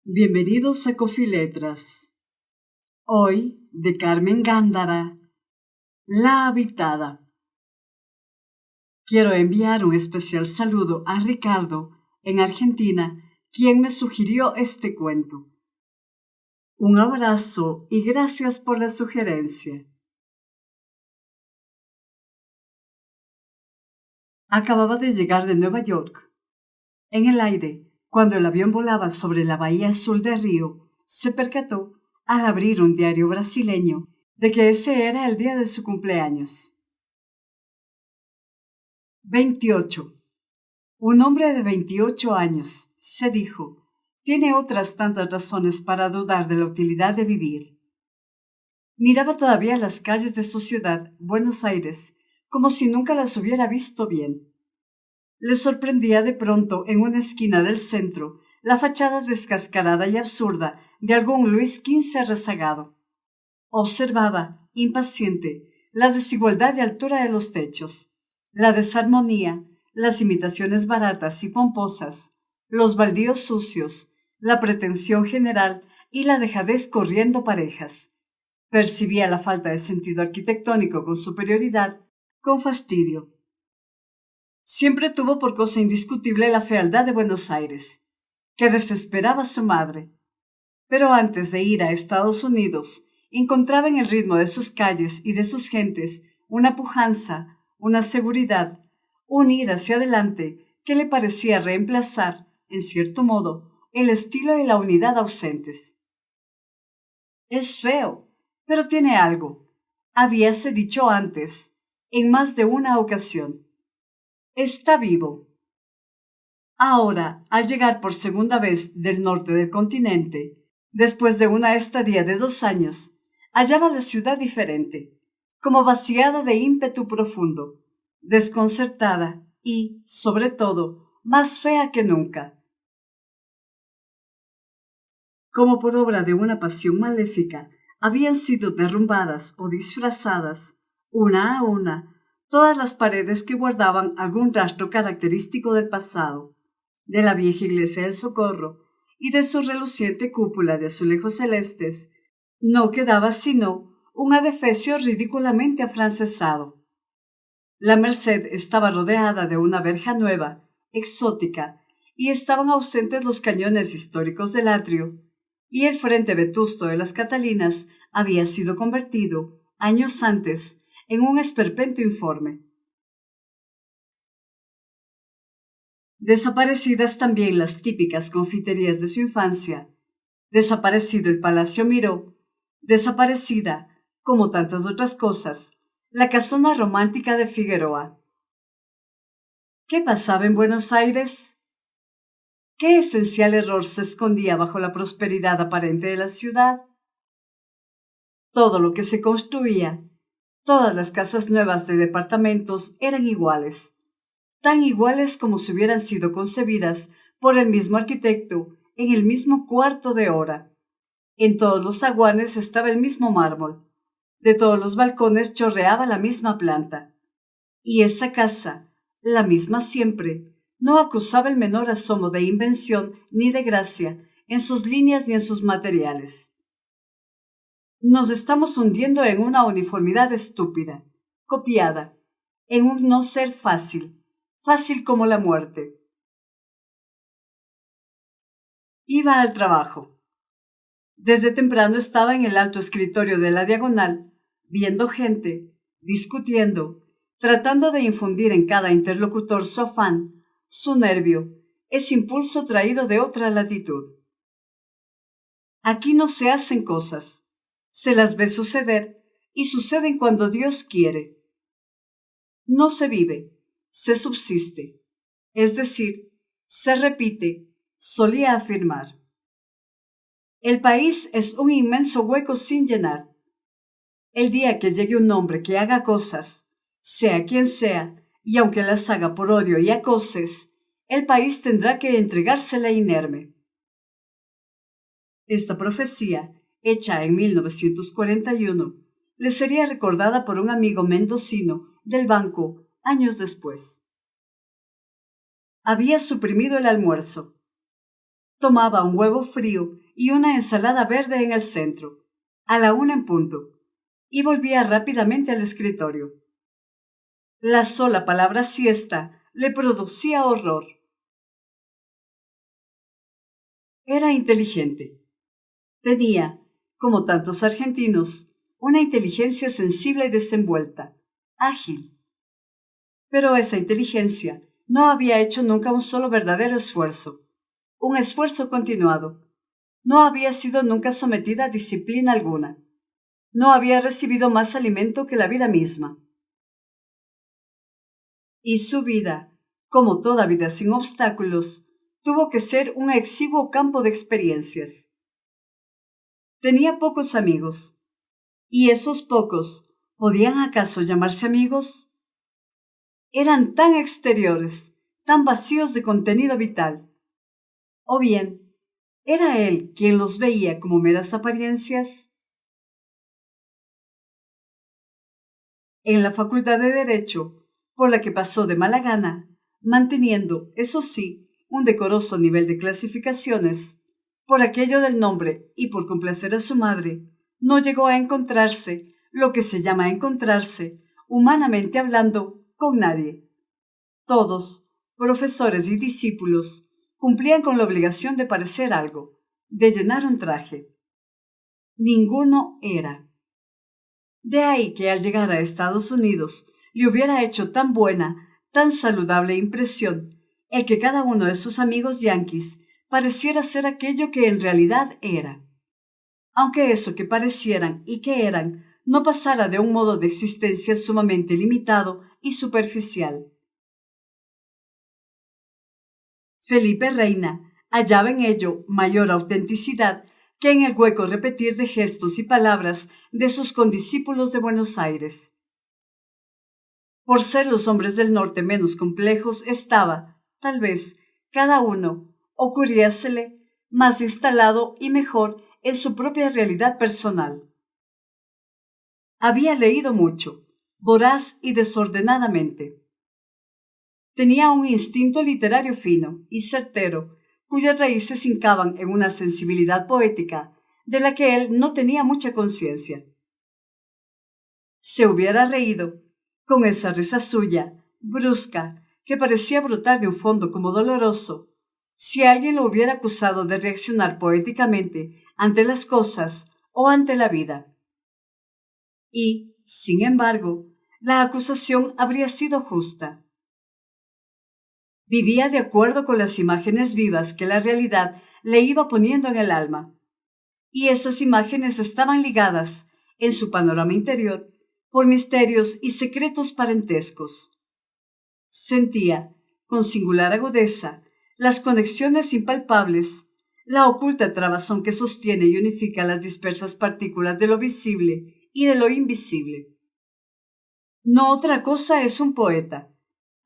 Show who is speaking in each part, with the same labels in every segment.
Speaker 1: Bienvenidos a Coffee Letras. Hoy, de Carmen Gándara, La Habitada. Quiero enviar un especial saludo a Ricardo, en Argentina, quien me sugirió este cuento. Un abrazo y gracias por la sugerencia. Acababa de llegar de Nueva York. En el aire, cuando el avión volaba sobre la bahía azul de Río, se percató, al abrir un diario brasileño, de que ese era el día de su cumpleaños. 28. Un hombre de 28 años, se dijo, tiene otras tantas razones para dudar de la utilidad de vivir. Miraba todavía las calles de su ciudad, Buenos Aires, como si nunca las hubiera visto bien. Le sorprendía de pronto en una esquina del centro la fachada descascarada y absurda de algún Luis XV rezagado. Observaba, impaciente, la desigualdad de altura de los techos, la desarmonía, las imitaciones baratas y pomposas, los baldíos sucios, la pretensión general y la dejadez corriendo parejas. Percibía la falta de sentido arquitectónico con superioridad, con fastidio. Siempre tuvo por cosa indiscutible la fealdad de Buenos Aires, que desesperaba a su madre. Pero antes de ir a Estados Unidos, encontraba en el ritmo de sus calles y de sus gentes una pujanza, una seguridad, un ir hacia adelante que le parecía reemplazar, en cierto modo, el estilo y la unidad ausentes. Es feo, pero tiene algo, habíase dicho antes, en más de una ocasión. Está vivo. Ahora, al llegar por segunda vez del norte del continente, después de una estadía de 2 años, hallaba la ciudad diferente, como vaciada de ímpetu profundo, desconcertada y, sobre todo, más fea que nunca. Como por obra de una pasión maléfica, habían sido derrumbadas o disfrazadas, una a una, todas las paredes que guardaban algún rastro característico del pasado, de la vieja iglesia del Socorro y de su reluciente cúpula de azulejos celestes, no quedaba sino un adefesio ridículamente afrancesado. La Merced estaba rodeada de una verja nueva, exótica, y estaban ausentes los cañones históricos del atrio, y el frente vetusto de las Catalinas había sido convertido, años antes, en un esperpento informe. Desaparecidas también las típicas confiterías de su infancia, desaparecido el Palacio Miró, desaparecida, como tantas otras cosas, la casona romántica de Figueroa. ¿Qué pasaba en Buenos Aires? ¿Qué esencial error se escondía bajo la prosperidad aparente de la ciudad? Todo lo que se construía, todas las casas nuevas de departamentos eran iguales, tan iguales como si hubieran sido concebidas por el mismo arquitecto en el mismo cuarto de hora. En todos los zaguanes estaba el mismo mármol, de todos los balcones chorreaba la misma planta. Y esa casa, la misma siempre, no acusaba el menor asomo de invención ni de gracia en sus líneas ni en sus materiales. Nos estamos hundiendo en una uniformidad estúpida, copiada, en un no ser fácil, fácil como la muerte. Iba al trabajo. Desde temprano estaba en el alto escritorio de la diagonal, viendo gente, discutiendo, tratando de infundir en cada interlocutor su afán, su nervio, ese impulso traído de otra latitud. Aquí no se hacen cosas, se las ve suceder y suceden cuando Dios quiere. No se vive, se subsiste, es decir, se repite, solía afirmar. El país es un inmenso hueco sin llenar. El día que llegue un hombre que haga cosas, sea quien sea, y aunque las haga por odio y acoses, el país tendrá que entregársela inerme. Esta profecía, hecha en 1941, le sería recordada por un amigo mendocino del banco años después. Había suprimido el almuerzo. Tomaba un huevo frío y una ensalada verde en el centro, a la 1 en punto, y volvía rápidamente al escritorio. La sola palabra siesta le producía horror. Era inteligente. Tenía, como tantos argentinos, una inteligencia sensible y desenvuelta, ágil. Pero esa inteligencia no había hecho nunca un solo verdadero esfuerzo, un esfuerzo continuado. No había sido nunca sometida a disciplina alguna. No había recibido más alimento que la vida misma. Y su vida, como toda vida sin obstáculos, tuvo que ser un exiguo campo de experiencias. Tenía pocos amigos. ¿Y esos pocos podían acaso llamarse amigos? Eran tan exteriores, tan vacíos de contenido vital. O bien, ¿era él quien los veía como meras apariencias? En la Facultad de Derecho, por la que pasó de mala gana, manteniendo, eso sí, un decoroso nivel de clasificaciones, por aquello del nombre y por complacer a su madre, no llegó a encontrarse, lo que se llama encontrarse, humanamente hablando, con nadie. Todos, profesores y discípulos, cumplían con la obligación de parecer algo, de llenar un traje. Ninguno era. De ahí que al llegar a Estados Unidos le hubiera hecho tan buena, tan saludable impresión el que cada uno de sus amigos yanquis pareciera ser aquello que en realidad era, aunque eso que parecieran y que eran no pasara de un modo de existencia sumamente limitado y superficial. Felipe Reina hallaba en ello mayor autenticidad que en el hueco repetir de gestos y palabras de sus condiscípulos de Buenos Aires. Por ser los hombres del norte menos complejos, estaba, tal vez, cada uno, ocurriésele, más instalado y mejor en su propia realidad personal. Había leído mucho, voraz y desordenadamente. Tenía un instinto literario fino y certero, cuyas raíces hincaban en una sensibilidad poética de la que él no tenía mucha conciencia. Se hubiera reído, con esa risa suya, brusca, que parecía brotar de un fondo como doloroso, si alguien lo hubiera acusado de reaccionar poéticamente ante las cosas o ante la vida. Y, sin embargo, la acusación habría sido justa. Vivía de acuerdo con las imágenes vivas que la realidad le iba poniendo en el alma, y esas imágenes estaban ligadas, en su panorama interior, por misterios y secretos parentescos. Sentía, con singular agudeza, las conexiones impalpables, la oculta trabazón que sostiene y unifica las dispersas partículas de lo visible y de lo invisible. No otra cosa es un poeta,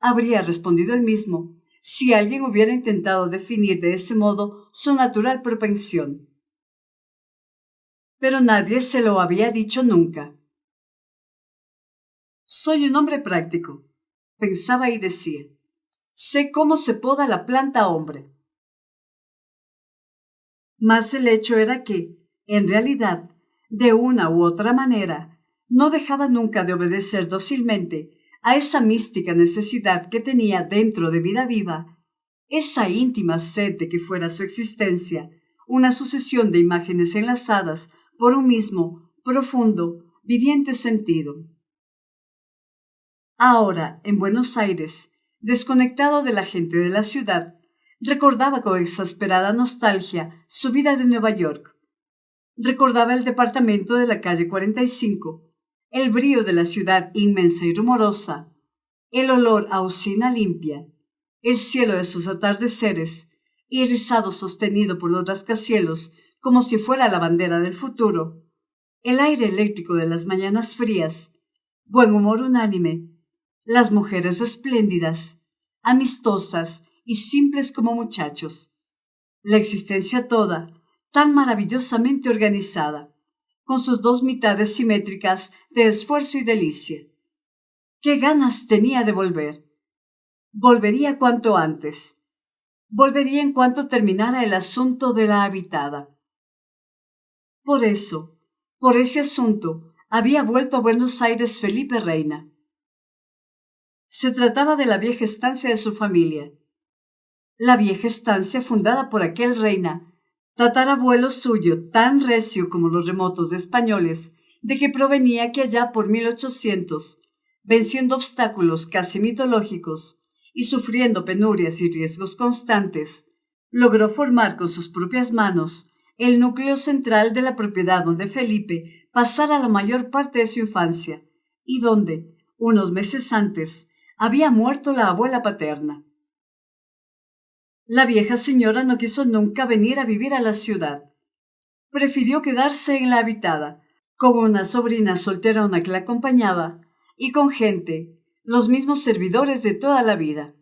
Speaker 1: habría respondido él mismo, si alguien hubiera intentado definir de ese modo su natural propensión. Pero nadie se lo había dicho nunca. Soy un hombre práctico, pensaba y decía. Sé cómo se poda la planta hombre. Mas el hecho era que, en realidad, de una u otra manera, no dejaba nunca de obedecer dócilmente a esa mística necesidad que tenía dentro de vida viva, esa íntima sed de que fuera su existencia una sucesión de imágenes enlazadas por un mismo, profundo, viviente sentido. Ahora, en Buenos Aires, desconectado de la gente de la ciudad, recordaba con exasperada nostalgia su vida de Nueva York. Recordaba el departamento de la calle 45, el brío de la ciudad inmensa y rumorosa, el olor a usina limpia, el cielo de sus atardeceres, irisado sostenido por los rascacielos como si fuera la bandera del futuro, el aire eléctrico de las mañanas frías, buen humor unánime, las mujeres espléndidas, amistosas y simples como muchachos, la existencia toda tan maravillosamente organizada, con sus dos mitades simétricas de esfuerzo y delicia. ¡Qué ganas tenía de volver! Volvería cuanto antes. Volvería en cuanto terminara el asunto de la habitada. Por ese asunto, había vuelto a Buenos Aires Felipe Reina. Se trataba de la vieja estancia de su familia. La vieja estancia fundada por aquel Reina, tatarabuelo suyo tan recio como los remotos españoles, de que provenía que allá por 1800, venciendo obstáculos casi mitológicos y sufriendo penurias y riesgos constantes, logró formar con sus propias manos el núcleo central de la propiedad donde Felipe pasara la mayor parte de su infancia y donde, unos meses antes, había muerto la abuela paterna. La vieja señora no quiso nunca venir a vivir a la ciudad. Prefirió quedarse en la habitada, con una sobrina solterona que la acompañaba y con gente, los mismos servidores de toda la vida.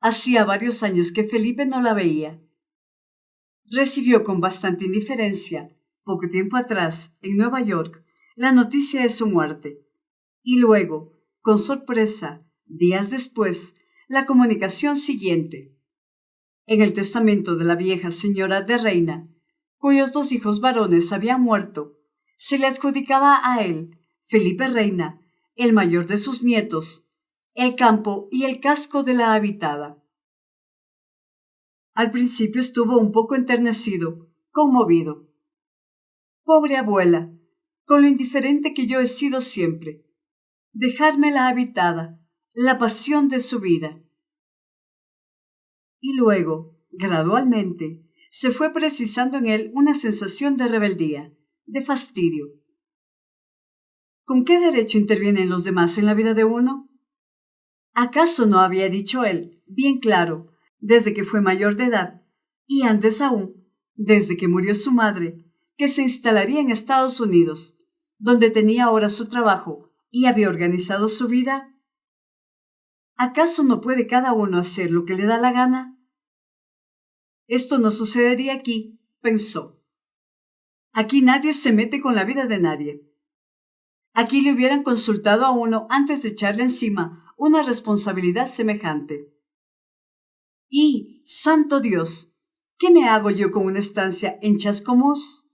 Speaker 1: Hacía varios años que Felipe no la veía. Recibió con bastante indiferencia, poco tiempo atrás, en Nueva York, la noticia de su muerte, y luego, con sorpresa, días después, la comunicación siguiente. En el testamento de la vieja señora de Reina, cuyos 2 hijos varones habían muerto, se le adjudicaba a él, Felipe Reina, el mayor de sus nietos, el campo y el casco de la habitada. Al principio estuvo un poco enternecido, conmovido. Pobre abuela, con lo indiferente que yo he sido siempre. Dejarme la habitada, la pasión de su vida. Y luego, gradualmente, se fue precisando en él una sensación de rebeldía, de fastidio. ¿Con qué derecho intervienen los demás en la vida de uno? ¿Acaso no había dicho él, bien claro, desde que fue mayor de edad, y antes aún, desde que murió su madre, que se instalaría en Estados Unidos, donde tenía ahora su trabajo y había organizado su vida? ¿Acaso no puede cada uno hacer lo que le da la gana? Esto no sucedería aquí, pensó. Aquí nadie se mete con la vida de nadie. Aquí le hubieran consultado a uno antes de echarle encima una responsabilidad semejante. Y, santo Dios, ¿qué me hago yo con una estancia en Chascomús?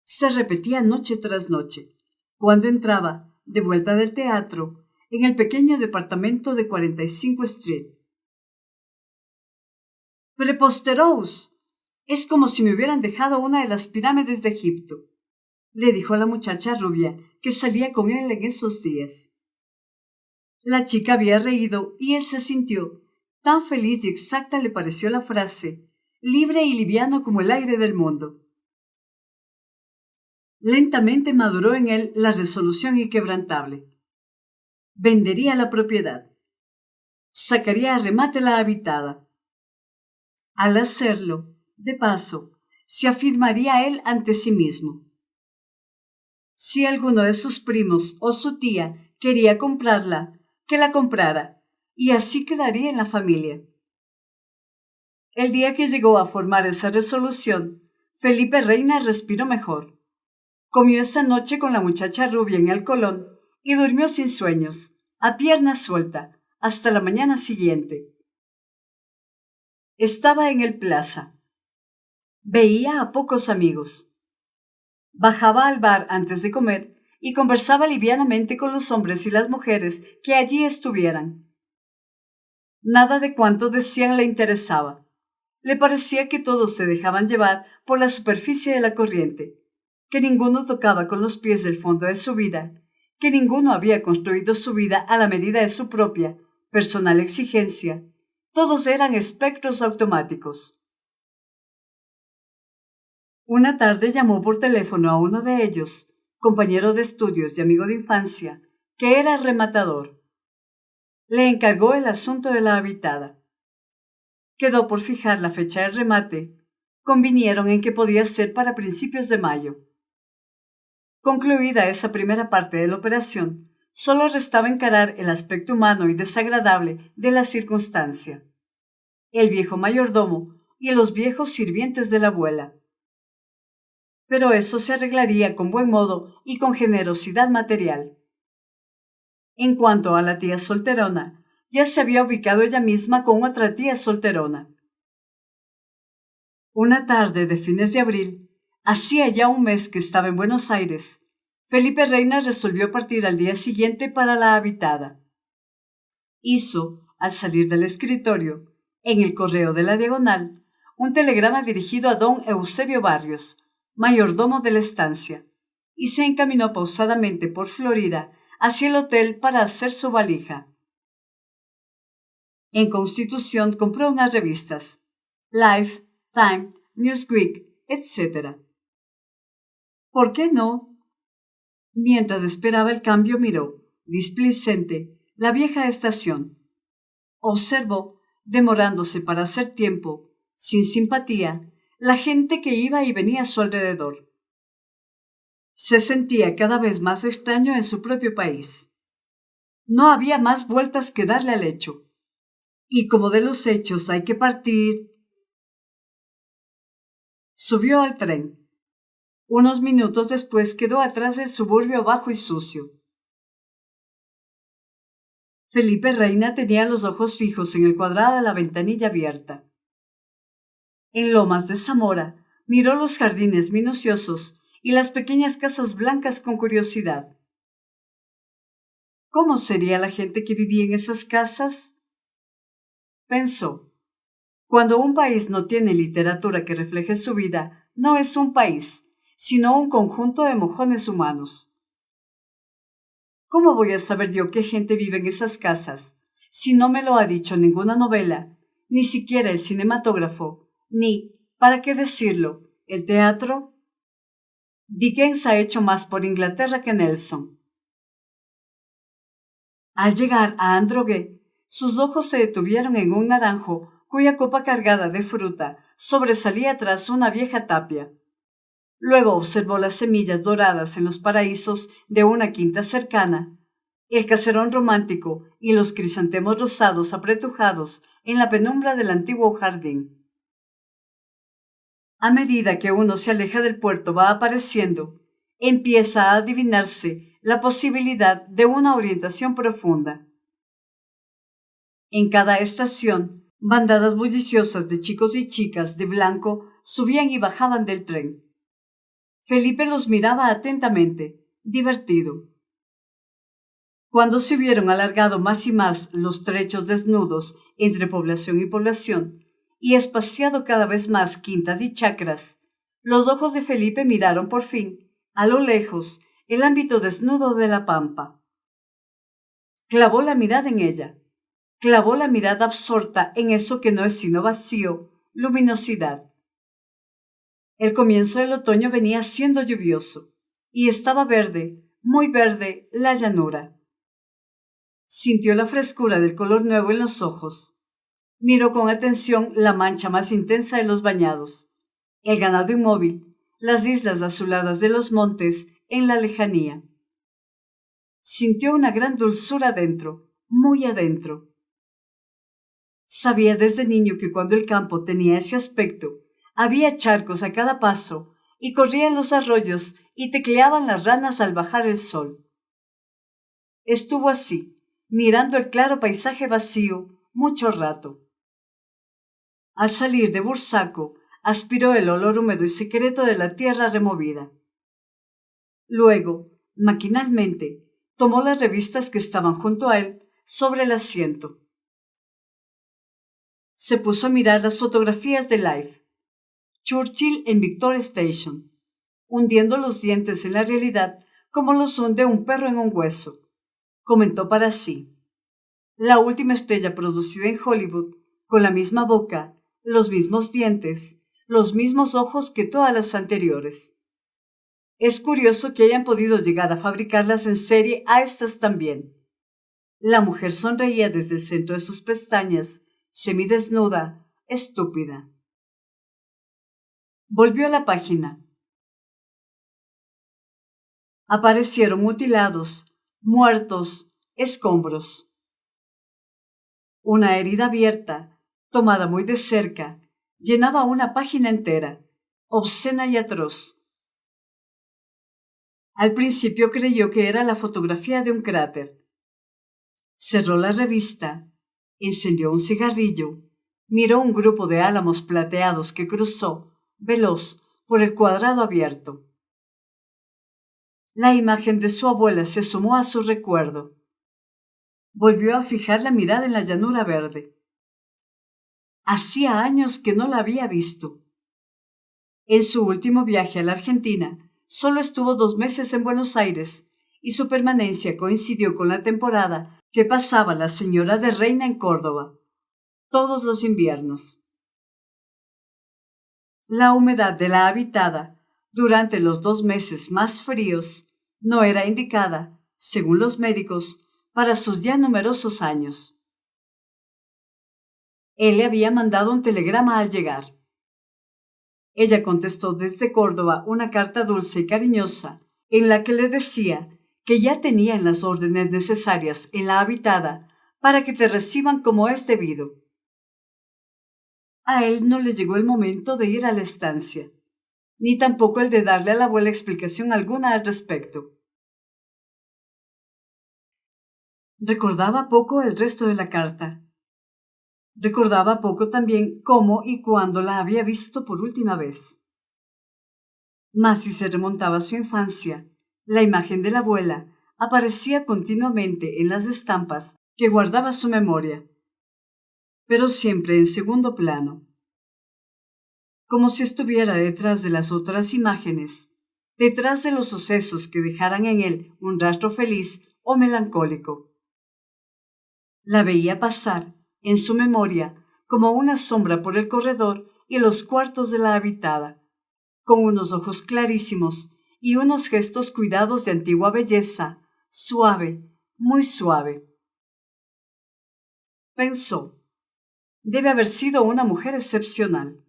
Speaker 1: Se repetía noche tras noche, cuando entraba, de vuelta del teatro, en el pequeño departamento de 45 Street. Preposterous. Es como si me hubieran dejado una de las pirámides de Egipto, le dijo a la muchacha rubia que salía con él en esos días. La chica había reído y él se sintió tan feliz y exacta le pareció la frase, libre y liviano como el aire del mundo. Lentamente maduró en él la resolución inquebrantable. Vendería la propiedad. Sacaría a remate la habitada. Al hacerlo, de paso, se afirmaría él ante sí mismo. Si alguno de sus primos o su tía quería comprarla, que la comprara, y así quedaría en la familia. El día que llegó a formar esa resolución, Felipe Reina respiró mejor. Comió esa noche con la muchacha rubia en el Colón y durmió sin sueños, a pierna suelta, hasta la mañana siguiente. Estaba en el Plaza. Veía a pocos amigos. Bajaba al bar antes de comer y conversaba livianamente con los hombres y las mujeres que allí estuvieran. Nada de cuanto decían le interesaba. Le parecía que todos se dejaban llevar por la superficie de la corriente, que ninguno tocaba con los pies del fondo de su vida, que ninguno había construido su vida a la medida de su propia, personal exigencia. Todos eran espectros automáticos. Una tarde llamó por teléfono a uno de ellos, compañero de estudios y amigo de infancia, que era rematador. Le encargó el asunto de la habitada. Quedó por fijar la fecha del remate. Convinieron en que podía ser para principios de mayo. Concluida esa primera parte de la operación, solo restaba encarar el aspecto humano y desagradable de la circunstancia. El viejo mayordomo y los viejos sirvientes de la abuela. Pero eso se arreglaría con buen modo y con generosidad material. En cuanto a la tía solterona, ya se había ubicado ella misma con otra tía solterona, Una tarde de fines de abril, hacía ya un mes que estaba en Buenos Aires, Felipe Reina resolvió partir al día siguiente para la habitada. Hizo, al salir del escritorio, en el correo de la Diagonal, un telegrama dirigido a don Eusebio Barrios, mayordomo de la estancia, y se encaminó pausadamente por Florida hacia el hotel para hacer su valija. En Constitución compró unas revistas, Life, Time, Newsweek, etc. ¿Por qué no? Mientras esperaba el cambio miró, displicente, la vieja estación. Observó, demorándose para hacer tiempo, sin simpatía, la gente que iba y venía a su alrededor. Se sentía cada vez más extraño en su propio país. No había más vueltas que darle al hecho. Y como de los hechos hay que partir... Subió al tren. Unos minutos después quedó atrás del suburbio bajo y sucio. Felipe Reina tenía los ojos fijos en el cuadrado de la ventanilla abierta. En Lomas de Zamora miró los jardines minuciosos y las pequeñas casas blancas con curiosidad. ¿Cómo sería la gente que vivía en esas casas? Pensó. Cuando un país no tiene literatura que refleje su vida, no es un país, sino un conjunto de mojones humanos. ¿Cómo voy a saber yo qué gente vive en esas casas, si no me lo ha dicho ninguna novela, ni siquiera el cinematógrafo, ni, ¿para qué decirlo?, el teatro? Dickens ha hecho más por Inglaterra que Nelson. Al llegar a Androgué, sus ojos se detuvieron en un naranjo cuya copa cargada de fruta sobresalía tras una vieja tapia. Luego observó las semillas doradas en los paraísos de una quinta cercana, el caserón romántico y los crisantemos rosados apretujados en la penumbra del antiguo jardín. A medida que uno se aleja del puerto va apareciendo, empieza a adivinarse la posibilidad de una orientación profunda. En cada estación, bandadas bulliciosas de chicos y chicas de blanco subían y bajaban del tren. Felipe los miraba atentamente, divertido. Cuando se hubieron alargado más y más los trechos desnudos entre población y población, y espaciado cada vez más quintas y chacras, los ojos de Felipe miraron por fin, a lo lejos, el ámbito desnudo de la pampa. Clavó la mirada en ella, clavó la mirada absorta en eso que no es sino vacío, luminosidad. El comienzo del otoño venía siendo lluvioso, y estaba verde, muy verde, la llanura. Sintió la frescura del color nuevo en los ojos. Miró con atención la mancha más intensa de los bañados, el ganado inmóvil, las islas azuladas de los montes en la lejanía. Sintió una gran dulzura adentro, muy adentro. Sabía desde niño que cuando el campo tenía ese aspecto, había charcos a cada paso, y corrían los arroyos y tecleaban las ranas al bajar el sol. Estuvo así, mirando el claro paisaje vacío, mucho rato. Al salir de Bursaco, aspiró el olor húmedo y secreto de la tierra removida. Luego, maquinalmente, tomó las revistas que estaban junto a él sobre el asiento. Se puso a mirar las fotografías de Life. Churchill en Victoria Station, hundiendo los dientes en la realidad como los hunde un perro en un hueso. Comentó para sí. La última estrella producida en Hollywood, con la misma boca, los mismos dientes, los mismos ojos que todas las anteriores. Es curioso que hayan podido llegar a fabricarlas en serie a estas también. La mujer sonreía desde el centro de sus pestañas, semidesnuda, estúpida. Volvió a la página. Aparecieron mutilados, muertos, escombros. Una herida abierta, tomada muy de cerca, llenaba una página entera, obscena y atroz. Al principio creyó que era la fotografía de un cráter. Cerró la revista, encendió un cigarrillo, Miró un grupo de álamos plateados que cruzó, veloz, por el cuadrado abierto. La imagen de su abuela se asomó a su recuerdo. Volvió a fijar la mirada en la llanura verde. Hacía años que no la había visto. En su último viaje a la Argentina, solo estuvo 2 meses en Buenos Aires, y su permanencia coincidió con la temporada que pasaba la señora de Reina en Córdoba, todos los inviernos. La humedad de la habitada, durante los 2 meses más fríos, no era indicada, según los médicos, para sus ya numerosos años. Él le había mandado un telegrama al llegar. Ella contestó desde Córdoba una carta dulce y cariñosa, en la que le decía que ya tenían las órdenes necesarias en la habitada para que te reciban como es debido. A él no le llegó el momento de ir a la estancia, ni tampoco el de darle a la abuela explicación alguna al respecto. Recordaba poco el resto de la carta. Recordaba poco también cómo y cuándo la había visto por última vez. Mas si se remontaba a su infancia, la imagen de la abuela aparecía continuamente en las estampas que guardaba su memoria, pero siempre en segundo plano, como si estuviera detrás de las otras imágenes, detrás de los sucesos que dejaran en él un rastro feliz o melancólico. La veía pasar, en su memoria, como una sombra por el corredor y los cuartos de la habitada, con unos ojos clarísimos y unos gestos cuidados de antigua belleza, suave, muy suave. Pensó, debe haber sido una mujer excepcional.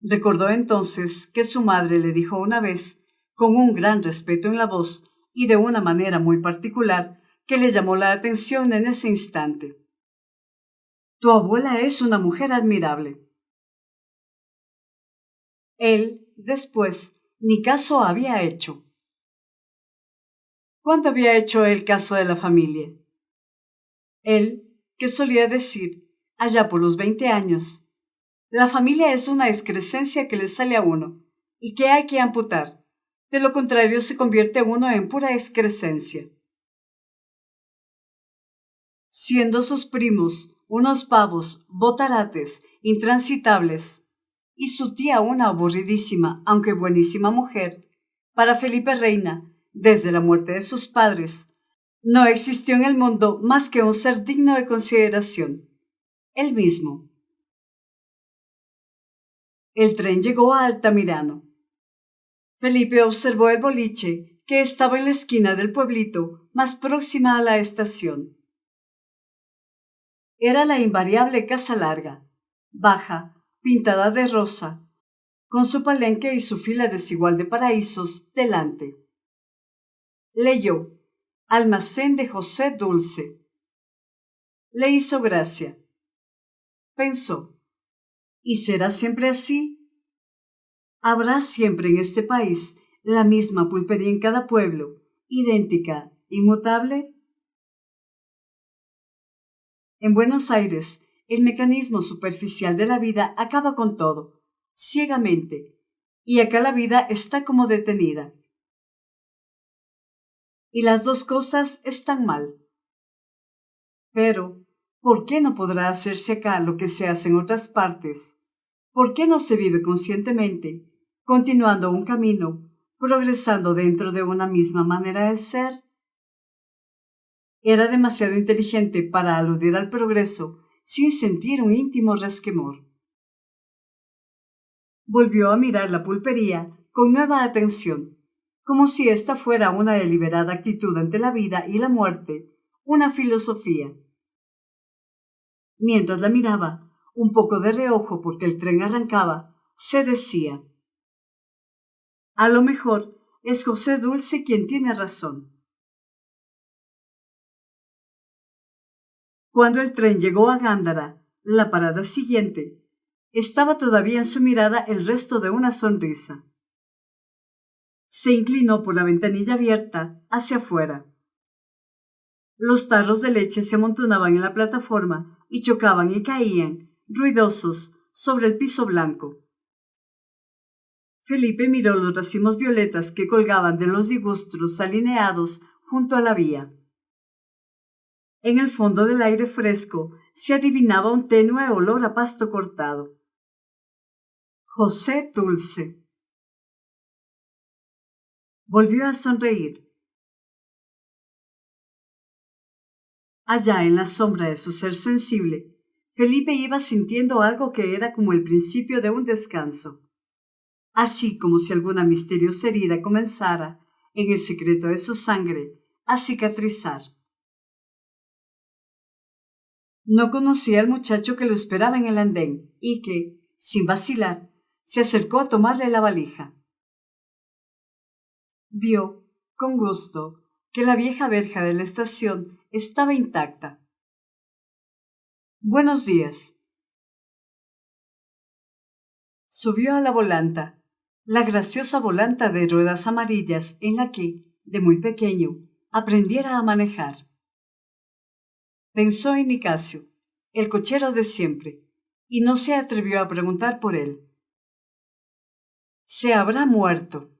Speaker 1: Recordó entonces que su madre le dijo una vez, con un gran respeto en la voz y de una manera muy particular, que le llamó la atención en ese instante. Tu abuela es una mujer admirable. Él, después, ni caso había hecho. ¿Cuánto había hecho él caso de la familia? Él, que solía decir, allá por los 20 años, la familia es una excrescencia que le sale a uno y que hay que amputar. De lo contrario se convierte uno en pura excrescencia. Siendo sus primos unos pavos, botarates, intransitables, y su tía una aburridísima, aunque buenísima mujer, para Felipe Reina, desde la muerte de sus padres, no existió en el mundo más que un ser digno de consideración, él mismo. El tren llegó a Altamirano. Felipe observó el boliche, que estaba en la esquina del pueblito más próxima a la estación. Era la invariable casa larga, baja, pintada de rosa, con su palenque y su fila desigual de paraísos delante. Leyó Almacén de José Dulce. Le hizo gracia. Pensó, ¿y será siempre así? ¿Habrá siempre en este país la misma pulpería en cada pueblo, idéntica, inmutable? En Buenos Aires, el mecanismo superficial de la vida acaba con todo, ciegamente, y acá la vida está como detenida. Y las dos cosas están mal. Pero, ¿por qué no podrá hacerse acá lo que se hace en otras partes? ¿Por qué no se vive conscientemente, continuando un camino, progresando dentro de una misma manera de ser? Era demasiado inteligente para aludir al progreso sin sentir un íntimo resquemor. Volvió a mirar la pulpería con nueva atención, como si ésta fuera una deliberada actitud ante la vida y la muerte, una filosofía. Mientras la miraba, un poco de reojo porque el tren arrancaba, se decía: a lo mejor es José Dulce quien tiene razón. Cuando el tren llegó a Gándara, la parada siguiente, estaba todavía en su mirada el resto de una sonrisa. Se inclinó por la ventanilla abierta hacia afuera. Los tarros de leche se amontonaban en la plataforma y chocaban y caían, ruidosos, sobre el piso blanco. Felipe miró los racimos violetas que colgaban de los ligustros alineados junto a la vía. En el fondo del aire fresco se adivinaba un tenue olor a pasto cortado. José Dulce. Volvió a sonreír. Allá en la sombra de su ser sensible, Felipe iba sintiendo algo que era como el principio de un descanso, así como si alguna misteriosa herida comenzara, en el secreto de su sangre, a cicatrizar. No conocía al muchacho que lo esperaba en el andén y que, sin vacilar, se acercó a tomarle la valija. Vio, con gusto, que la vieja verja de la estación estaba intacta. Buenos días. Subió a la volanta, la graciosa volanta de ruedas amarillas en la que, de muy pequeño, aprendiera a manejar. Pensó en Nicasio, el cochero de siempre, y no se atrevió a preguntar por él. Se habrá muerto.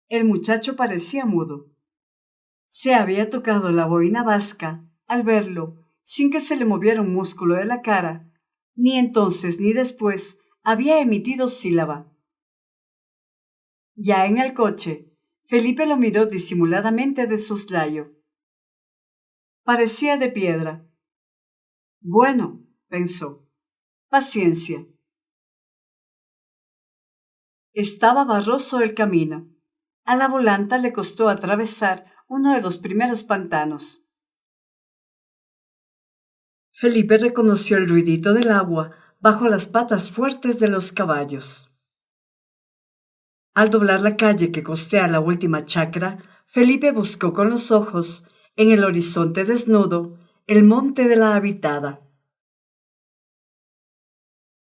Speaker 1: El muchacho parecía mudo. Se había tocado la boina vasca al verlo, sin que se le moviera un músculo de la cara. Ni entonces ni después había emitido sílaba. Ya en el coche, Felipe lo miró disimuladamente de soslayo. Parecía de piedra. Bueno, pensó, paciencia. Estaba barroso el camino. A la volanta le costó atravesar uno de los primeros pantanos. Felipe reconoció el ruidito del agua bajo las patas fuertes de los caballos. Al doblar la calle que costea la última chacra, Felipe buscó con los ojos, en el horizonte desnudo, el monte de la habitada.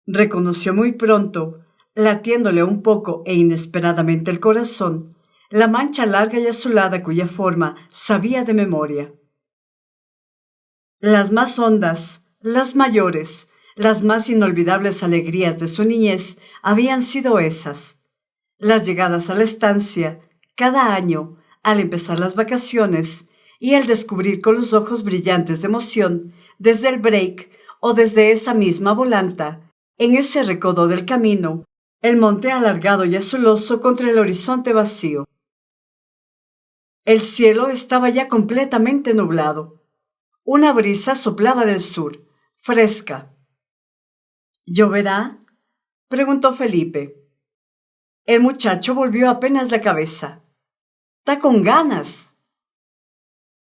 Speaker 1: Reconoció muy pronto, latiéndole un poco e inesperadamente el corazón, la mancha larga y azulada cuya forma sabía de memoria. Las más hondas, las mayores, las más inolvidables alegrías de su niñez habían sido esas. Las llegadas a la estancia, cada año, al empezar las vacaciones, y el descubrir con los ojos brillantes de emoción, desde el break o desde esa misma volanta, en ese recodo del camino, el monte alargado y azuloso contra el horizonte vacío. El cielo estaba ya completamente nublado. Una brisa soplaba del sur, fresca. ¿Lloverá?, preguntó Felipe. El muchacho volvió apenas la cabeza. «¡Está con ganas!».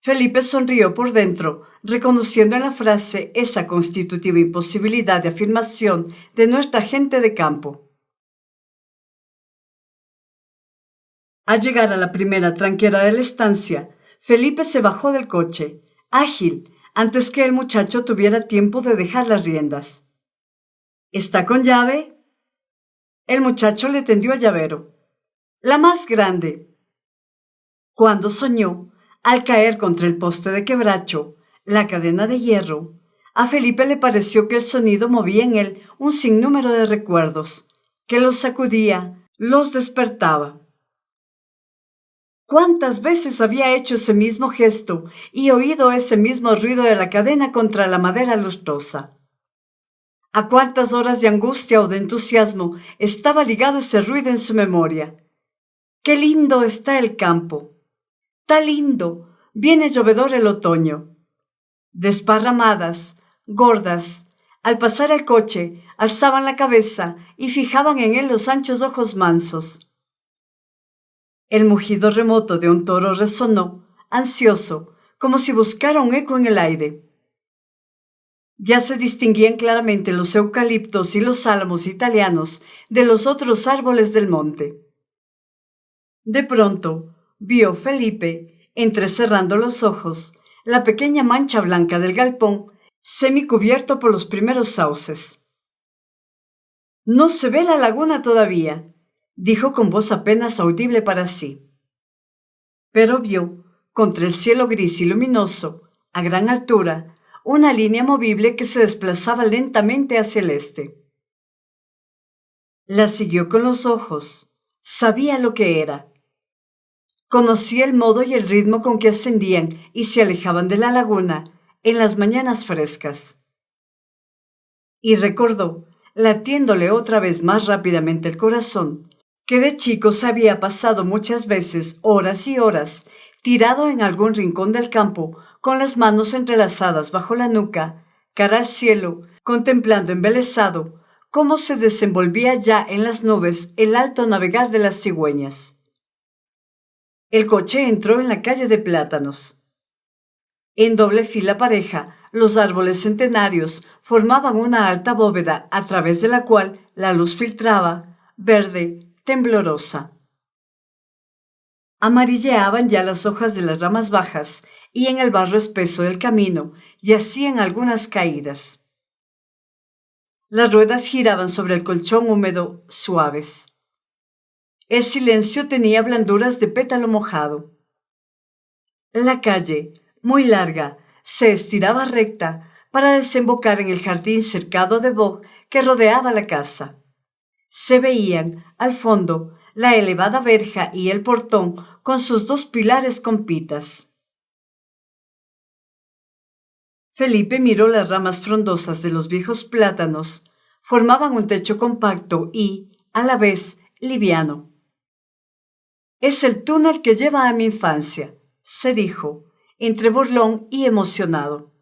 Speaker 1: Felipe sonrió por dentro, reconociendo en la frase esa constitutiva imposibilidad de afirmación de nuestra gente de campo. Al llegar a la primera tranquera de la estancia, Felipe se bajó del coche, ágil, antes que el muchacho tuviera tiempo de dejar las riendas. «¿Está con llave?». El muchacho le tendió el llavero. «La más grande». Cuando soñó, al caer contra el poste de quebracho, la cadena de hierro, a Felipe le pareció que el sonido movía en él un sinnúmero de recuerdos, que los sacudía, los despertaba. ¿Cuántas veces había hecho ese mismo gesto y oído ese mismo ruido de la cadena contra la madera lustrosa? ¿A cuántas horas de angustia o de entusiasmo estaba ligado ese ruido en su memoria? ¡Qué lindo está el campo! ¡Tan lindo! Viene llovedor el otoño. Desparramadas, gordas, al pasar el coche, alzaban la cabeza y fijaban en él los anchos ojos mansos. El mugido remoto de un toro resonó, ansioso, como si buscara un eco en el aire. Ya se distinguían claramente los eucaliptos y los álamos italianos de los otros árboles del monte. De pronto, vio Felipe, entrecerrando los ojos, la pequeña mancha blanca del galpón, semicubierto por los primeros sauces. «No se ve la laguna todavía», dijo con voz apenas audible para sí. Pero vio, contra el cielo gris y luminoso, a gran altura, una línea movible que se desplazaba lentamente hacia el este. La siguió con los ojos. Sabía lo que era. Conocía el modo y el ritmo con que ascendían y se alejaban de la laguna en las mañanas frescas. Y recordó, latiéndole otra vez más rápidamente el corazón, que de chico se había pasado muchas veces horas y horas tirado en algún rincón del campo, con las manos entrelazadas bajo la nuca, cara al cielo, contemplando embelesado cómo se desenvolvía ya en las nubes el alto navegar de las cigüeñas. El coche entró en la calle de Plátanos. En doble fila pareja, los árboles centenarios formaban una alta bóveda a través de la cual la luz filtraba, verde, temblorosa. Amarilleaban ya las hojas de las ramas bajas y en el barro espeso del camino yacían algunas caídas. Las ruedas giraban sobre el colchón húmedo, suaves. El silencio tenía blanduras de pétalo mojado. La calle, muy larga, se estiraba recta para desembocar en el jardín cercado de boj que rodeaba la casa. Se veían, al fondo, la elevada verja y el portón con sus dos pilares con pitas. Felipe miró las ramas frondosas de los viejos plátanos. Formaban un techo compacto y, a la vez, liviano. «Es el túnel que lleva a mi infancia», se dijo, entre burlón y emocionado.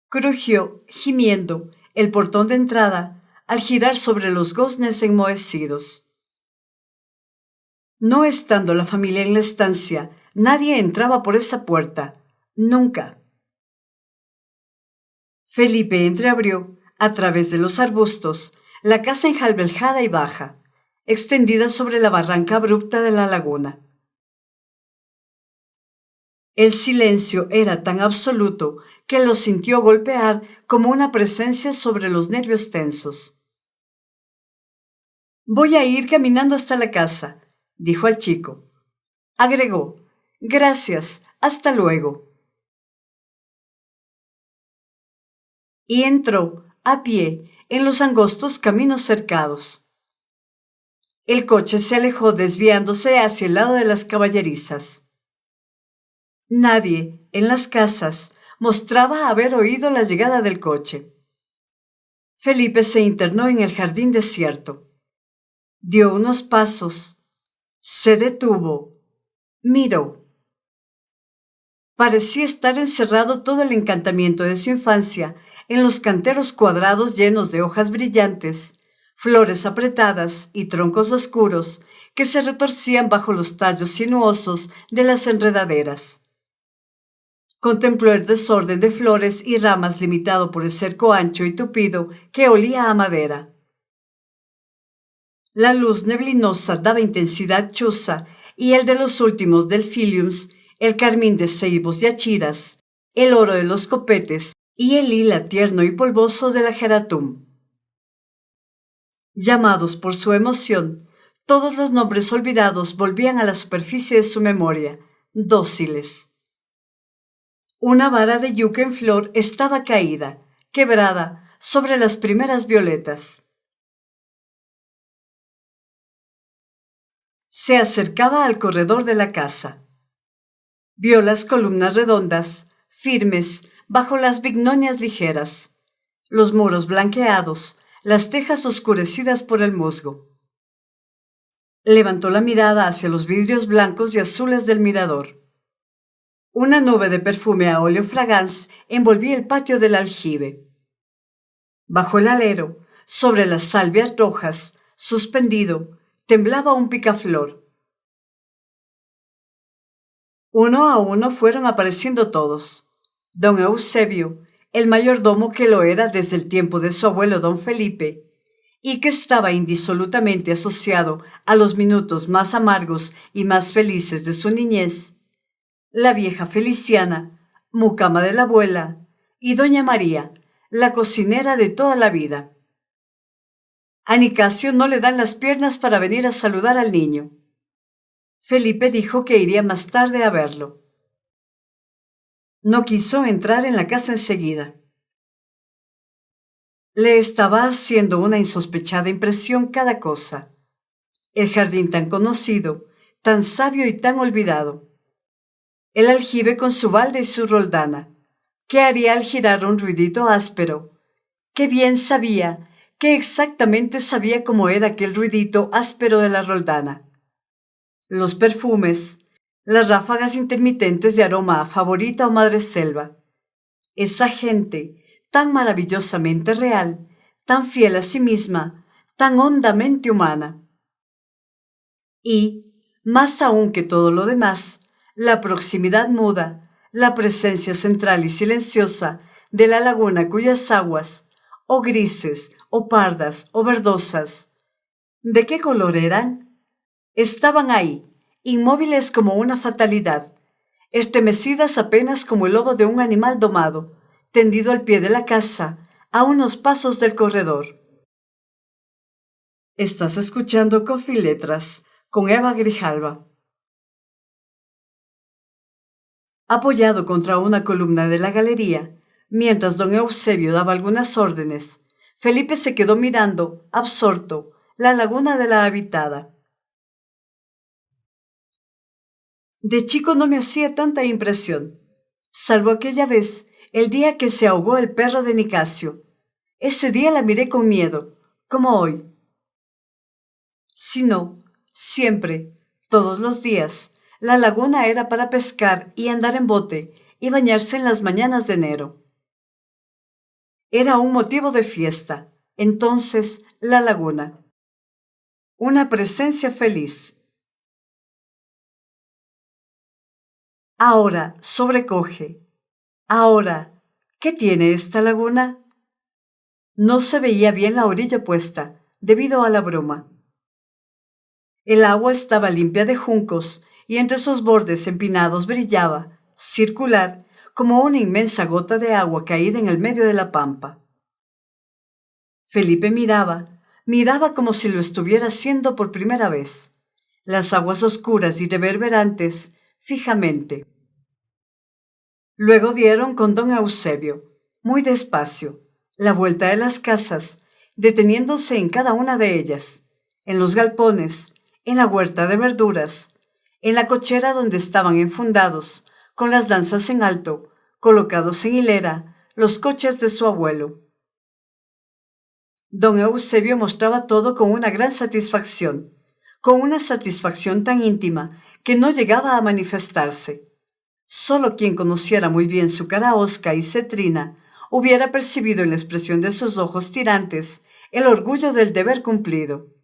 Speaker 1: Crujió, gimiendo, el portón de entrada al girar sobre los goznes enmohecidos. No estando la familia en la estancia, nadie entraba por esa puerta, nunca. Felipe entreabrió, a través de los arbustos, la casa enjalbelada y baja, extendida sobre la barranca abrupta de la laguna. El silencio era tan absoluto que lo sintió golpear como una presencia sobre los nervios tensos. «Voy a ir caminando hasta la casa», dijo al chico. Agregó, «Gracias, hasta luego». Y entró, a pie, en los angostos caminos cercados. El coche se alejó desviándose hacia el lado de las caballerizas. Nadie, en las casas, mostraba haber oído la llegada del coche. Felipe se internó en el jardín desierto. Dio unos pasos. Se detuvo. Miró. Parecía estar encerrado todo el encantamiento de su infancia en los canteros cuadrados llenos de hojas brillantes, flores apretadas y troncos oscuros que se retorcían bajo los tallos sinuosos de las enredaderas. Contempló el desorden de flores y ramas limitado por el cerco ancho y tupido que olía a madera. La luz neblinosa daba intensidad chuza y el de los últimos delfiliums, el carmín de ceibos y achiras, el oro de los copetes y el lila tierno y polvoso de la geratum. Llamados por su emoción, todos los nombres olvidados volvían a la superficie de su memoria, dóciles. Una vara de yuca en flor estaba caída, quebrada, sobre las primeras violetas. Se acercaba al corredor de la casa. Vio las columnas redondas, firmes, bajo las bignonias ligeras, los muros blanqueados, las tejas oscurecidas por el musgo. Levantó la mirada hacia los vidrios blancos y azules del mirador. Una nube de perfume a óleo fragans envolvía el patio del aljibe. Bajo el alero, sobre las salvias rojas, suspendido, temblaba un picaflor. Uno a uno fueron apareciendo todos. Don Eusebio, el mayordomo que lo era desde el tiempo de su abuelo don Felipe, y que estaba indisolutamente asociado a los minutos más amargos y más felices de su niñez, la vieja Feliciana, mucama de la abuela, y doña María, la cocinera de toda la vida. A Nicasio no le dan las piernas para venir a saludar al niño. Felipe dijo que iría más tarde a verlo. No quiso entrar en la casa enseguida. Le estaba haciendo una insospechada impresión cada cosa. El jardín tan conocido, tan sabio y tan olvidado. El aljibe con su balde y su roldana, que haría al girar un ruidito áspero. Qué bien sabía, qué exactamente sabía cómo era aquel ruidito áspero de la roldana. Los perfumes, las ráfagas intermitentes de aroma a favorita o madreselva. Esa gente tan maravillosamente real, tan fiel a sí misma, tan hondamente humana. Y, más aún que todo lo demás, la proximidad muda, la presencia central y silenciosa de la laguna cuyas aguas, o grises, o pardas, o verdosas, ¿de qué color eran? Estaban ahí, inmóviles como una fatalidad, estremecidas apenas como el lobo de un animal domado, tendido al pie de la casa, a unos pasos del corredor. Estás escuchando Coffee Letras con Eva Grijalva. Apoyado contra una columna de la galería, mientras don Eusebio daba algunas órdenes, Felipe se quedó mirando, absorto, la laguna de la habitada. De chico no me hacía tanta impresión, salvo aquella vez, el día que se ahogó el perro de Nicasio. Ese día la miré con miedo, como hoy. Si no, siempre, todos los días, la laguna era para pescar y andar en bote y bañarse en las mañanas de enero. Era un motivo de fiesta, entonces, la laguna. Una presencia feliz. Ahora sobrecoge. Ahora, ¿qué tiene esta laguna? No se veía bien la orilla opuesta, debido a la bruma. El agua estaba limpia de juncos y entre sus bordes empinados brillaba, circular, como una inmensa gota de agua caída en el medio de la pampa. Felipe miraba como si lo estuviera haciendo por primera vez, las aguas oscuras y reverberantes, fijamente. Luego dieron con don Eusebio, muy despacio, la vuelta de las casas, deteniéndose en cada una de ellas, en los galpones, en la huerta de verduras, en la cochera donde estaban enfundados, con las lanzas en alto, colocados en hilera, los coches de su abuelo. Don Eusebio mostraba todo con una gran satisfacción, con una satisfacción tan íntima que no llegaba a manifestarse. Solo quien conociera muy bien su cara hosca y cetrina hubiera percibido en la expresión de sus ojos tirantes el orgullo del deber cumplido.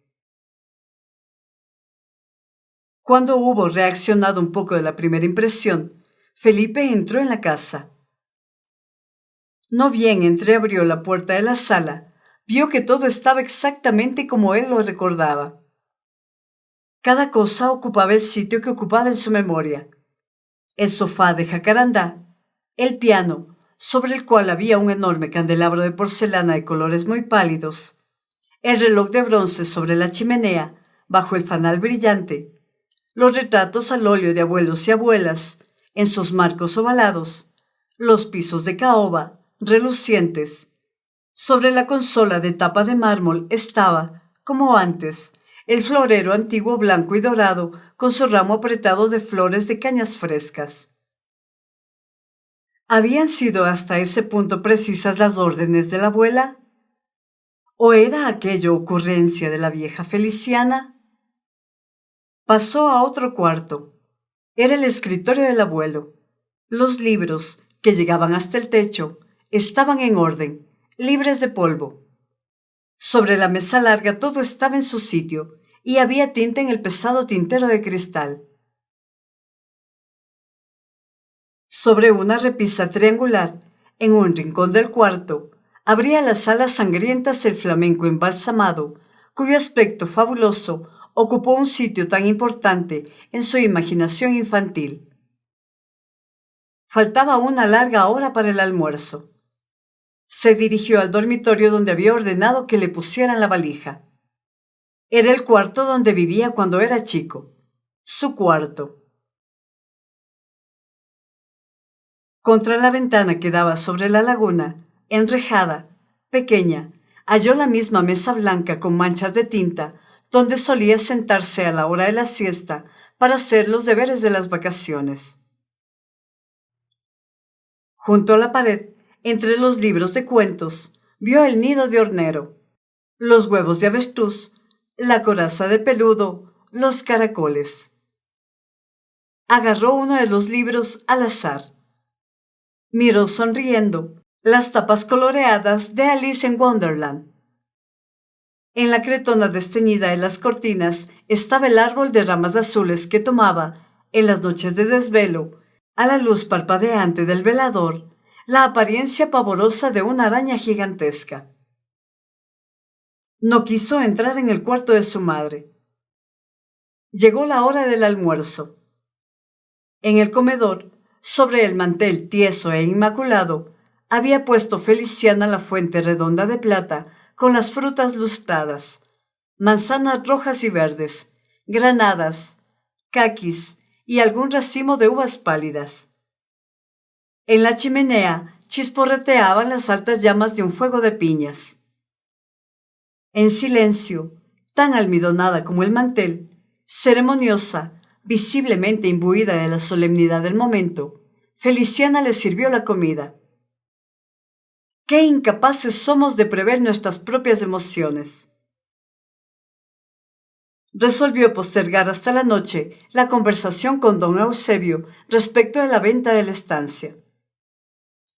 Speaker 1: Cuando hubo reaccionado un poco de la primera impresión, Felipe entró en la casa. No bien entreabrió la puerta de la sala, vio que todo estaba exactamente como él lo recordaba. Cada cosa ocupaba el sitio que ocupaba en su memoria. El sofá de jacarandá, el piano, sobre el cual había un enorme candelabro de porcelana de colores muy pálidos, el reloj de bronce sobre la chimenea, bajo el fanal brillante, los retratos al óleo de abuelos y abuelas, en sus marcos ovalados, los pisos de caoba, relucientes. Sobre la consola de tapa de mármol estaba, como antes, el florero antiguo blanco y dorado con su ramo apretado de flores de cañas frescas. ¿Habían sido hasta ese punto precisas las órdenes de la abuela? ¿O era aquello ocurrencia de la vieja Feliciana? Pasó a otro cuarto. Era el escritorio del abuelo. Los libros, que llegaban hasta el techo, estaban en orden, libres de polvo. Sobre la mesa larga todo estaba en su sitio y había tinta en el pesado tintero de cristal. Sobre una repisa triangular, en un rincón del cuarto, abría las alas sangrientas el flamenco embalsamado, cuyo aspecto fabuloso ocupó un sitio tan importante en su imaginación infantil. Faltaba una larga hora para el almuerzo. Se dirigió al dormitorio donde había ordenado que le pusieran la valija. Era el cuarto donde vivía cuando era chico. Su cuarto. Contra la ventana que daba sobre la laguna, enrejada, pequeña, halló la misma mesa blanca con manchas de tinta, donde solía sentarse a la hora de la siesta para hacer los deberes de las vacaciones. Junto a la pared, entre los libros de cuentos, vio el nido de hornero, los huevos de avestruz, la coraza de peludo, los caracoles. Agarró uno de los libros al azar. Miró sonriendo las tapas coloreadas de Alice in Wonderland. En la cretona desteñida de las cortinas estaba el árbol de ramas azules que tomaba, en las noches de desvelo, a la luz parpadeante del velador, la apariencia pavorosa de una araña gigantesca. No quiso entrar en el cuarto de su madre. Llegó la hora del almuerzo. En el comedor, sobre el mantel tieso e inmaculado, había puesto Feliciana la fuente redonda de plata con las frutas lustradas, manzanas rojas y verdes, granadas, caquis y algún racimo de uvas pálidas. En la chimenea chisporreteaban las altas llamas de un fuego de piñas. En silencio, tan almidonada como el mantel, ceremoniosa, visiblemente imbuida de la solemnidad del momento, Feliciana le sirvió la comida. ¡Qué incapaces somos de prever nuestras propias emociones! Resolvió postergar hasta la noche la conversación con don Eusebio respecto de la venta de la estancia.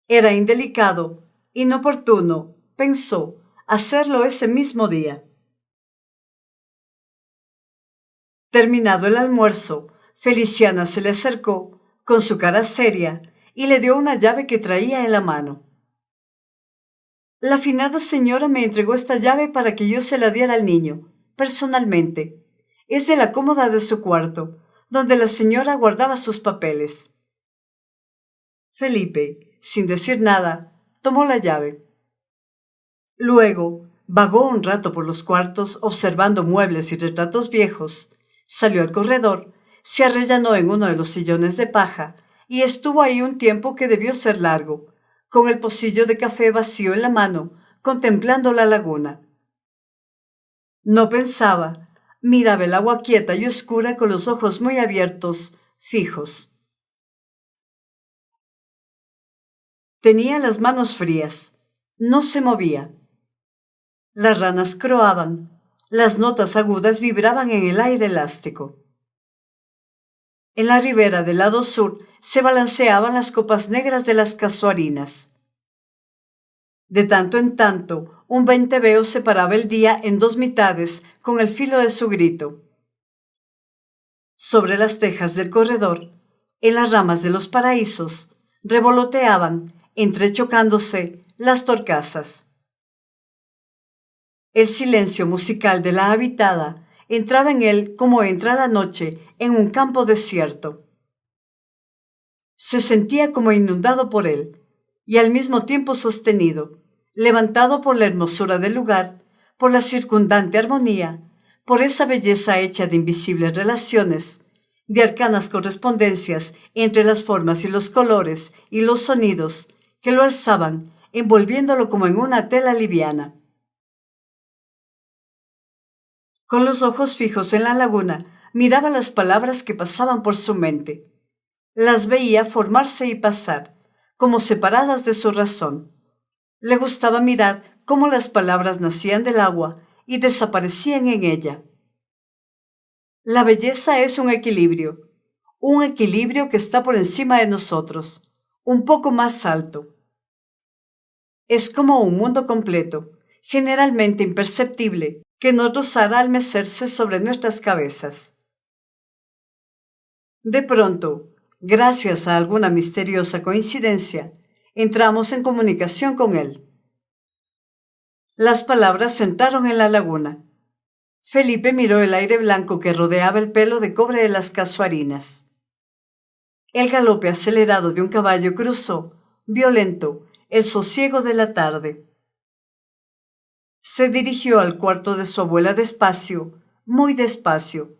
Speaker 1: Era indelicado, inoportuno, pensó, hacerlo ese mismo día. Terminado el almuerzo, Feliciana se le acercó, con su cara seria, y le dio una llave que traía en la mano. La afinada señora me entregó esta llave para que yo se la diera al niño, personalmente. Es de la cómoda de su cuarto, donde la señora guardaba sus papeles. Felipe, sin decir nada, tomó la llave. Luego, vagó un rato por los cuartos observando muebles y retratos viejos, salió al corredor, se arrellanó en uno de los sillones de paja y estuvo ahí un tiempo que debió ser largo, con el pocillo de café vacío en la mano, contemplando la laguna. No pensaba, miraba el agua quieta y oscura con los ojos muy abiertos, fijos. Tenía las manos frías, no se movía. Las ranas croaban, las notas agudas vibraban en el aire elástico. En la ribera del lado sur se balanceaban las copas negras de las casuarinas. De tanto en tanto, un venteveo separaba el día en dos mitades con el filo de su grito. Sobre las tejas del corredor, en las ramas de los paraísos, revoloteaban, entrechocándose, las torcasas. El silencio musical de la habitada entraba en él como entra la noche en un campo desierto. Se sentía como inundado por él, y al mismo tiempo sostenido, levantado por la hermosura del lugar, por la circundante armonía, por esa belleza hecha de invisibles relaciones, de arcanas correspondencias entre las formas y los colores y los sonidos que lo alzaban, envolviéndolo como en una tela liviana. Con los ojos fijos en la laguna, miraba las palabras que pasaban por su mente. Las veía formarse y pasar, como separadas de su razón. Le gustaba mirar cómo las palabras nacían del agua y desaparecían en ella. La belleza es un equilibrio que está por encima de nosotros, un poco más alto. Es como un mundo completo, generalmente imperceptible, que nos rozara al mecerse sobre nuestras cabezas. De pronto, gracias a alguna misteriosa coincidencia, entramos en comunicación con él. Las palabras entraron en la laguna. Felipe miró el aire blanco que rodeaba el pelo de cobre de las casuarinas. El galope acelerado de un caballo cruzó, violento, el sosiego de la tarde. Se dirigió al cuarto de su abuela despacio, muy despacio,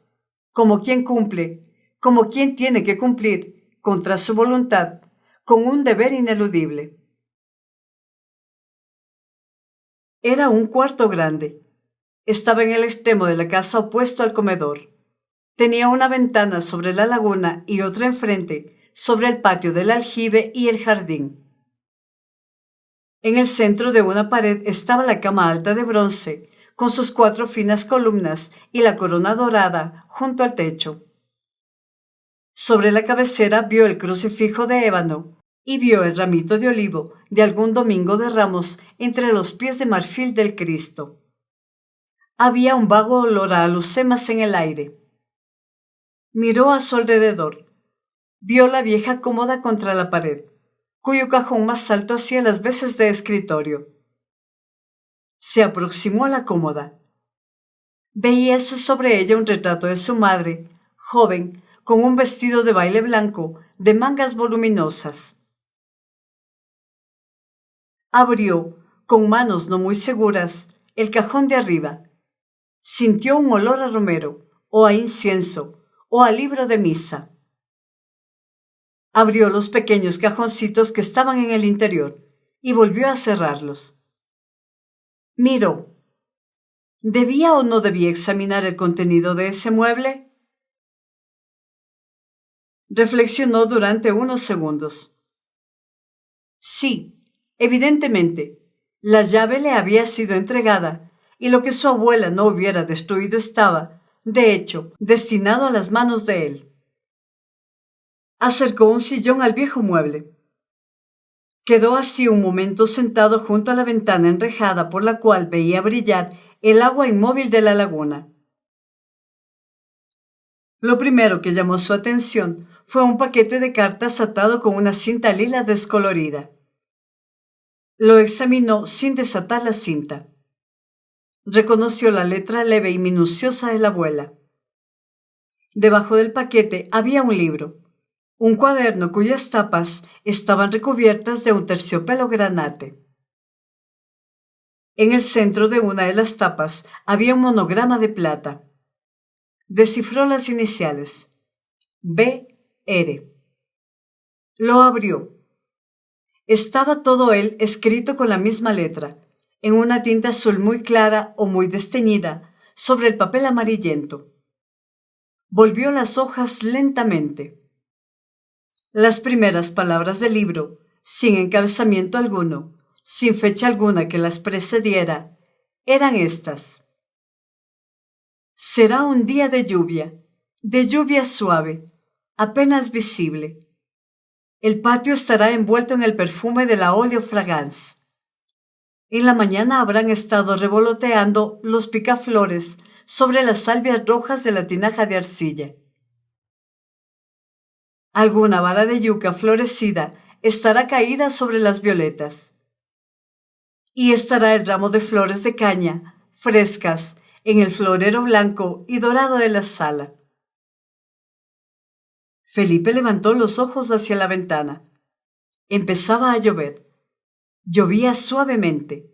Speaker 1: como quien cumple, como quien tiene que cumplir, contra su voluntad, con un deber ineludible. Era un cuarto grande. Estaba en el extremo de la casa opuesto al comedor. Tenía una ventana sobre la laguna y otra enfrente, sobre el patio del aljibe y el jardín. En el centro de una pared estaba la cama alta de bronce, con sus 4 finas columnas y la corona dorada junto al techo. Sobre la cabecera vio el crucifijo de ébano y vio el ramito de olivo de algún domingo de Ramos entre los pies de marfil del Cristo. Había un vago olor a alucemas en el aire. Miró a su alrededor. Vio la vieja cómoda contra la pared, cuyo cajón más alto hacía las veces de escritorio. Se aproximó a la cómoda. Veíase sobre ella un retrato de su madre, joven, con un vestido de baile blanco, de mangas voluminosas. Abrió, con manos no muy seguras, el cajón de arriba. Sintió un olor a romero, o a incienso, o a libro de misa. Abrió los pequeños cajoncitos que estaban en el interior y volvió a cerrarlos. Miró. ¿Debía o no debía examinar el contenido de ese mueble? Reflexionó durante unos segundos. Sí, evidentemente, la llave le había sido entregada y lo que su abuela no hubiera destruido estaba, de hecho, destinado a las manos de él. Acercó un sillón al viejo mueble. Quedó así un momento sentado junto a la ventana enrejada por la cual veía brillar el agua inmóvil de la laguna. Lo primero que llamó su atención fue un paquete de cartas atado con una cinta lila descolorida. Lo examinó sin desatar la cinta. Reconoció la letra leve y minuciosa de la abuela. Debajo del paquete había un libro, un cuaderno cuyas tapas estaban recubiertas de un terciopelo granate. En el centro de una de las tapas había un monograma de plata. Descifró las iniciales. B.R. Lo abrió. Estaba todo él escrito con la misma letra, en una tinta azul muy clara o muy desteñida, sobre el papel amarillento. Volvió las hojas lentamente. Las primeras palabras del libro, sin encabezamiento alguno, sin fecha alguna que las precediera, eran estas. Será un día de lluvia suave, apenas visible. El patio estará envuelto en el perfume de la oleofragance. En la mañana habrán estado revoloteando los picaflores sobre las salvias rojas de la tinaja de arcilla. Alguna vara de yuca florecida estará caída sobre las violetas. Y estará el ramo de flores de caña, frescas, en el florero blanco y dorado de la sala. Felipe levantó los ojos hacia la ventana. Empezaba a llover. Llovía suavemente.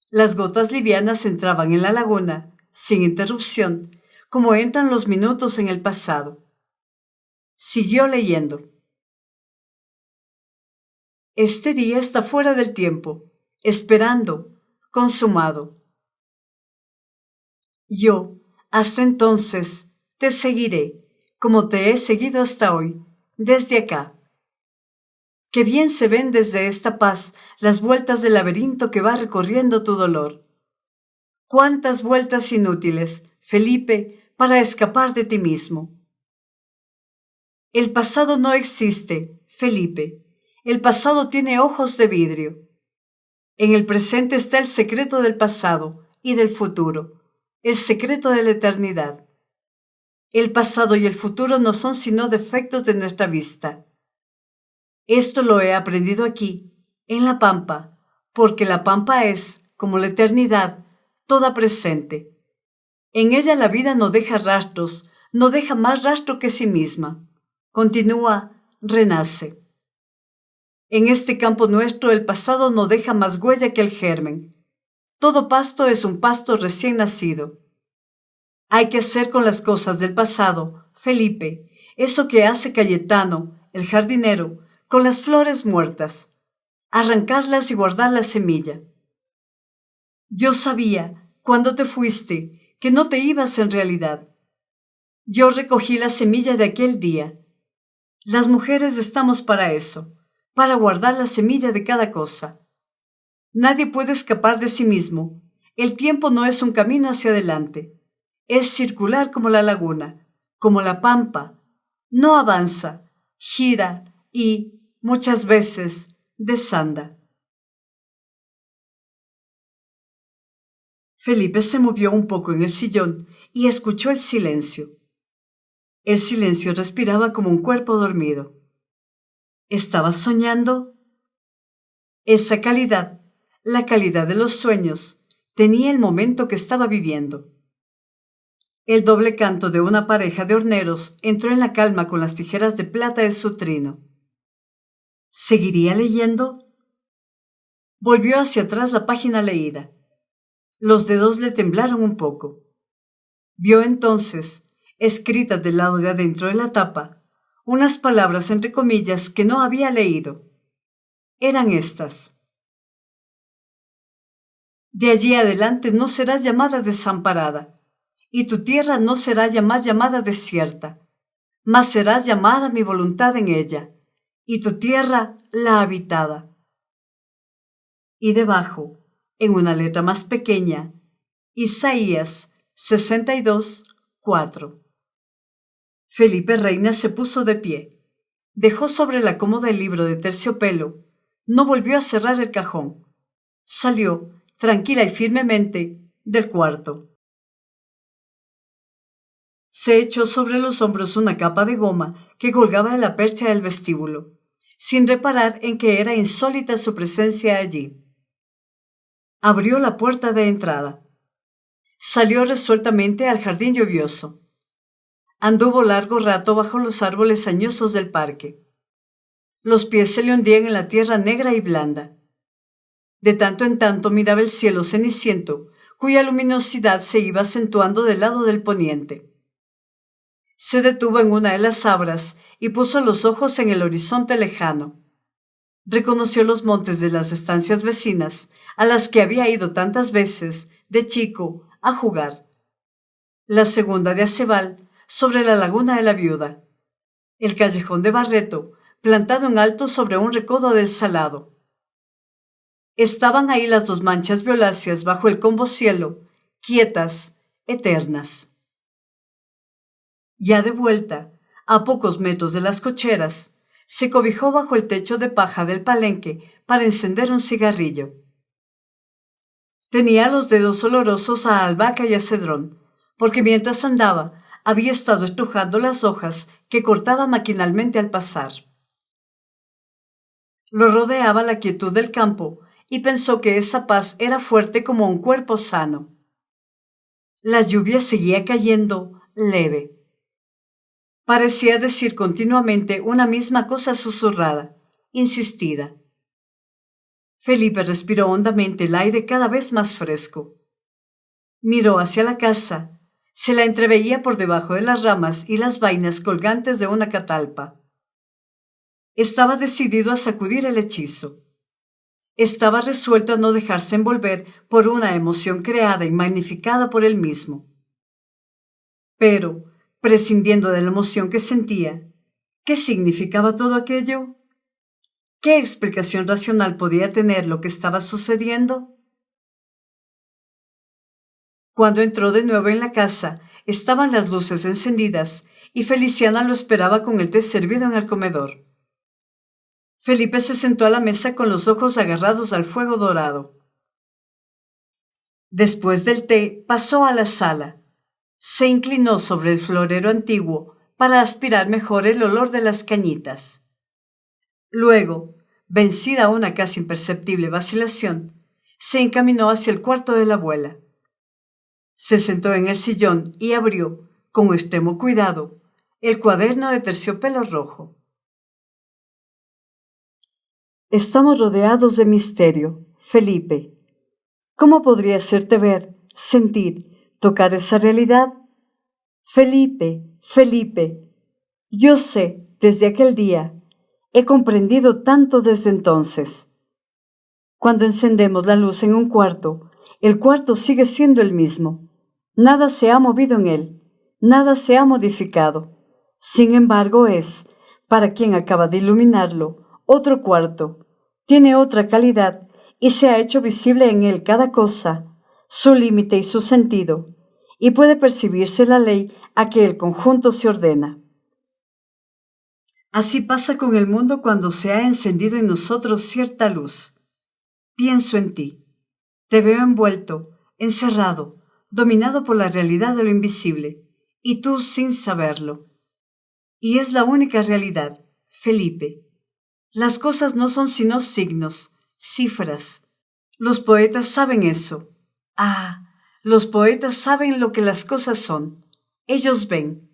Speaker 1: Las gotas livianas entraban en la laguna, sin interrupción, como entran los minutos en el pasado. Siguió leyendo. Este día está fuera del tiempo, esperando, consumado. Yo, hasta entonces, te seguiré, como te he seguido hasta hoy, desde acá. Qué bien se ven desde esta paz las vueltas del laberinto que va recorriendo tu dolor. Cuántas vueltas inútiles, Felipe, para escapar de ti mismo. El pasado no existe, Felipe. El pasado tiene ojos de vidrio. En el presente está el secreto del pasado y del futuro, el secreto de la eternidad. El pasado y el futuro no son sino defectos de nuestra vista. Esto lo he aprendido aquí, en la pampa, porque la pampa es, como la eternidad, toda presente. En ella la vida no deja rastros, no deja más rastro que sí misma. Continúa, renace. En este campo nuestro el pasado no deja más huella que el germen. Todo pasto es un pasto recién nacido. Hay que hacer con las cosas del pasado, Felipe, eso que hace Cayetano, el jardinero, con las flores muertas, arrancarlas y guardar la semilla. Yo sabía, cuando te fuiste, que no te ibas en realidad. Yo recogí la semilla de aquel día. Las mujeres estamos para eso, para guardar la semilla de cada cosa. Nadie puede escapar de sí mismo. El tiempo no es un camino hacia adelante. Es circular como la laguna, como la pampa. No avanza, gira y, muchas veces, desanda. Felipe se movió un poco en el sillón y escuchó el silencio. El silencio respiraba como un cuerpo dormido. ¿Estaba soñando? Esa calidad, la calidad de los sueños, tenía el momento que estaba viviendo. El doble canto de una pareja de horneros entró en la calma con las tijeras de plata de su trino. ¿Seguiría leyendo? Volvió hacia atrás la página leída. Los dedos le temblaron un poco. Vio entonces, escritas del lado de adentro de la tapa, unas palabras entre comillas que no había leído. Eran estas: de allí adelante no serás llamada desamparada, y tu tierra no será más llamada desierta, mas serás llamada mi voluntad en ella, y tu tierra la habitada. Y debajo, en una letra más pequeña, Isaías 62:4. Felipe Reina se puso de pie, dejó sobre la cómoda el libro de terciopelo, no volvió a cerrar el cajón, salió, tranquila y firmemente, del cuarto. Se echó sobre los hombros una capa de goma que colgaba de la percha del vestíbulo, sin reparar en que era insólita su presencia allí. Abrió la puerta de entrada. Salió resueltamente al jardín lluvioso. Anduvo largo rato bajo los árboles añosos del parque. Los pies se le hundían en la tierra negra y blanda. De tanto en tanto miraba el cielo ceniciento, cuya luminosidad se iba acentuando del lado del poniente. Se detuvo en una de las abras y puso los ojos en el horizonte lejano. Reconoció los montes de las estancias vecinas, a las que había ido tantas veces, de chico, a jugar. La segunda de Acebal, sobre la laguna de la Viuda. El callejón de Barreto, plantado en alto sobre un recodo del Salado. Estaban ahí las dos manchas violáceas bajo el combo cielo, quietas, eternas. Ya de vuelta, a pocos metros de las cocheras, se cobijó bajo el techo de paja del palenque para encender un cigarrillo. Tenía los dedos olorosos a albahaca y a cedrón, porque mientras andaba había estado estrujando las hojas que cortaba maquinalmente al pasar. Lo rodeaba la quietud del campo y pensó que esa paz era fuerte como un cuerpo sano. La lluvia seguía cayendo leve. Parecía decir continuamente una misma cosa susurrada, insistida. Felipe respiró hondamente el aire cada vez más fresco. Miró hacia la casa. Se la entreveía por debajo de las ramas y las vainas colgantes de una catalpa. Estaba decidido a sacudir el hechizo. Estaba resuelto a no dejarse envolver por una emoción creada y magnificada por él mismo. Pero, prescindiendo de la emoción que sentía, ¿qué significaba todo aquello? ¿Qué explicación racional podía tener lo que estaba sucediendo? Cuando entró de nuevo en la casa, estaban las luces encendidas y Feliciana lo esperaba con el té servido en el comedor. Felipe se sentó a la mesa con los ojos agarrados al fuego dorado. Después del té, pasó a la sala. Se inclinó sobre el florero antiguo para aspirar mejor el olor de las cañitas. Luego, vencida una casi imperceptible vacilación, se encaminó hacia el cuarto de la abuela. Se sentó en el sillón y abrió, con extremo cuidado, el cuaderno de terciopelo rojo. Estamos rodeados de misterio, Felipe. ¿Cómo podría hacerte ver, sentir, tocar esa realidad? Felipe, Felipe, yo sé, desde aquel día, He comprendido tanto desde entonces. Cuando encendemos la luz en un cuarto, el cuarto sigue siendo el mismo. Nada se ha movido en él, nada se ha modificado. Sin embargo, para quien acaba de iluminarlo, otro cuarto. Tiene otra calidad y se ha hecho visible en él cada cosa, su límite y su sentido, y puede percibirse la ley a que el conjunto se ordena. Así pasa con el mundo cuando se ha encendido en nosotros cierta luz. Pienso en ti. Te veo envuelto, encerrado, dominado por la realidad de lo invisible, y tú sin saberlo. Y es la única realidad, Felipe. Las cosas no son sino signos, cifras. Los poetas saben eso. Los poetas saben lo que las cosas son. Ellos ven.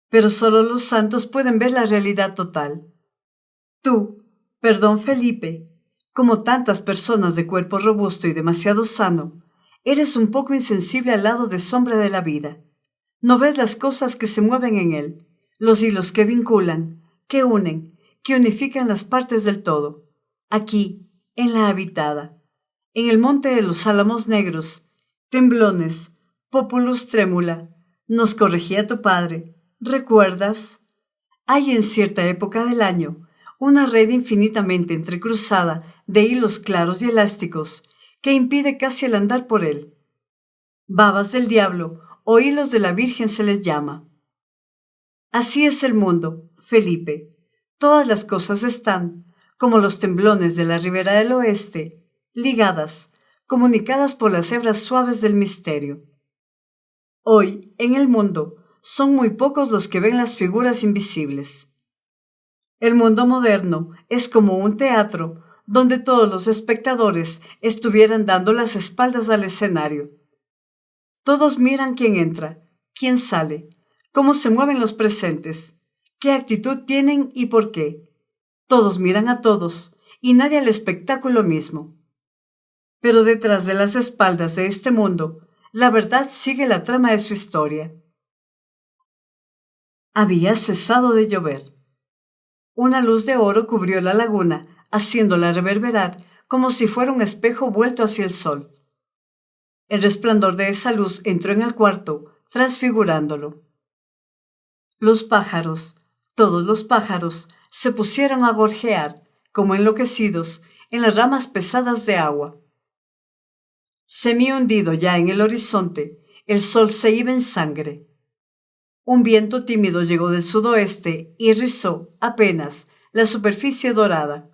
Speaker 1: Pero solo los santos pueden ver la realidad total. Tú, perdón Felipe, como tantas personas de cuerpo robusto y demasiado sano, eres un poco insensible al lado de sombra de la vida. No ves las cosas que se mueven en él, los hilos que vinculan, que unen, que unifican las partes del todo. Aquí, en la habitada, en el monte de los álamos negros, temblones, populus trémula, nos corregía tu padre. ¿Recuerdas? Hay en cierta época del año una red infinitamente entrecruzada de hilos claros y elásticos que impide casi el andar por él. Babas del diablo o hilos de la Virgen se les llama. Así es el mundo, Felipe. Todas las cosas están, como los temblones de la ribera del oeste, ligadas, comunicadas por las hebras suaves del misterio. Hoy, en el mundo, son muy pocos los que ven las figuras invisibles. El mundo moderno es como un teatro donde todos los espectadores estuvieran dando las espaldas al escenario. Todos miran quién entra, quién sale, cómo se mueven los presentes, qué actitud tienen y por qué. Todos miran a todos y nadie al espectáculo mismo. Pero detrás de las espaldas de este mundo, la verdad sigue la trama de su historia. Había cesado de llover. Una luz de oro cubrió la laguna, haciéndola reverberar como si fuera un espejo vuelto hacia el sol. El resplandor de esa luz entró en el cuarto, transfigurándolo. Los pájaros, todos los pájaros, se pusieron a gorjear, como enloquecidos, en las ramas pesadas de agua. Semi hundido ya en el horizonte, el sol se iba en sangre. Un viento tímido llegó del sudoeste y rizó, apenas, la superficie dorada.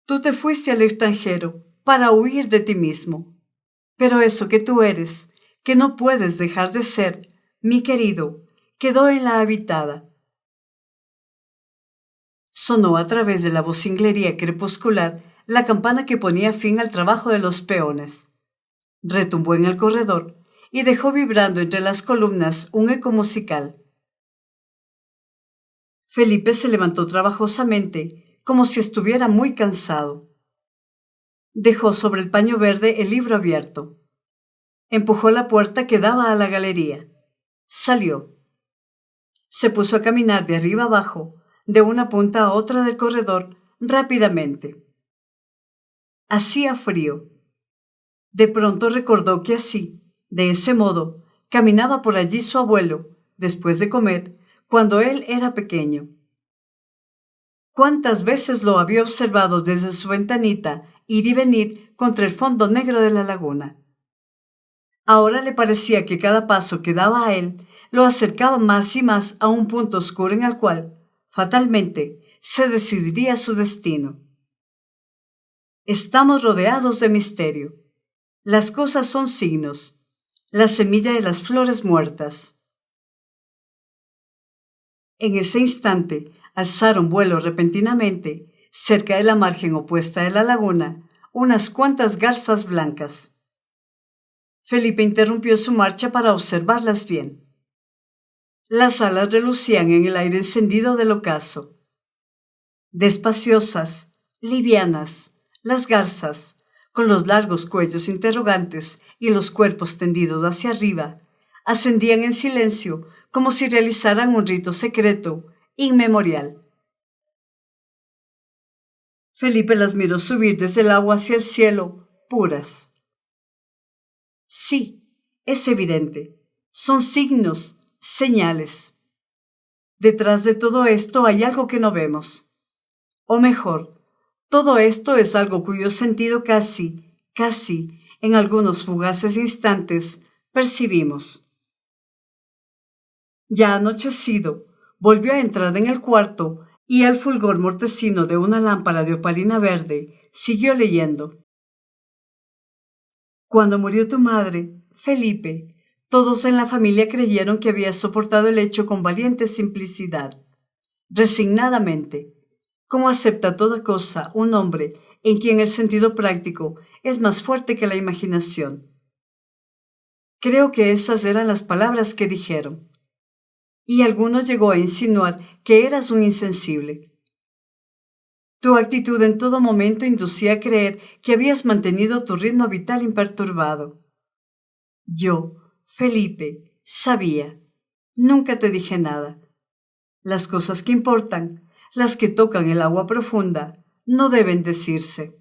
Speaker 1: Tú te fuiste al extranjero para huir de ti mismo. Pero eso que tú eres, que no puedes dejar de ser, mi querido, quedó en la habitada. Sonó a través de la vocinglería crepuscular la campana que ponía fin al trabajo de los peones. Retumbó en el corredor y dejó vibrando entre las columnas un eco musical. Felipe se levantó trabajosamente, como si estuviera muy cansado. Dejó sobre el paño verde el libro abierto. Empujó la puerta que daba a la galería. Salió. Se puso a caminar de arriba abajo, de una punta a otra del corredor, rápidamente. Hacía frío. De pronto recordó que así, de ese modo, caminaba por allí su abuelo, después de comer, cuando él era pequeño. ¿Cuántas veces lo había observado desde su ventanita ir y venir contra el fondo negro de la laguna? Ahora le parecía que cada paso que daba a él lo acercaba más y más a un punto oscuro en el cual, fatalmente, se decidiría su destino. Estamos rodeados de misterio. Las cosas son signos, la semilla de las flores muertas. En ese instante alzaron vuelo repentinamente, cerca de la margen opuesta de la laguna, unas cuantas garzas blancas. Felipe interrumpió su marcha para observarlas bien. Las alas relucían en el aire encendido del ocaso. Despaciosas, livianas, las garzas, con los largos cuellos interrogantes y los cuerpos tendidos hacia arriba, ascendían en silencio como si realizaran un rito secreto, inmemorial, Felipe las miró subir desde el agua hacia el cielo, puras. Sí, es evidente. Son signos, señales. Detrás de todo esto hay algo que no vemos. O mejor, todo esto es algo cuyo sentido casi, en algunos fugaces instantes, percibimos. Ya anochecido, volvió a entrar en el cuarto y al fulgor mortecino de una lámpara de opalina verde, siguió leyendo. Cuando murió tu madre, Felipe, todos en la familia creyeron que habías soportado el hecho con valiente simplicidad, resignadamente, como acepta toda cosa un hombre en quien el sentido práctico es más fuerte que la imaginación. Creo que esas eran las palabras que dijeron. Y alguno llegó a insinuar que eras un insensible. Tu actitud en todo momento inducía a creer que habías mantenido tu ritmo vital imperturbado. Yo, Felipe, sabía. Nunca te dije nada. Las cosas que importan, las que tocan el agua profunda, no deben decirse.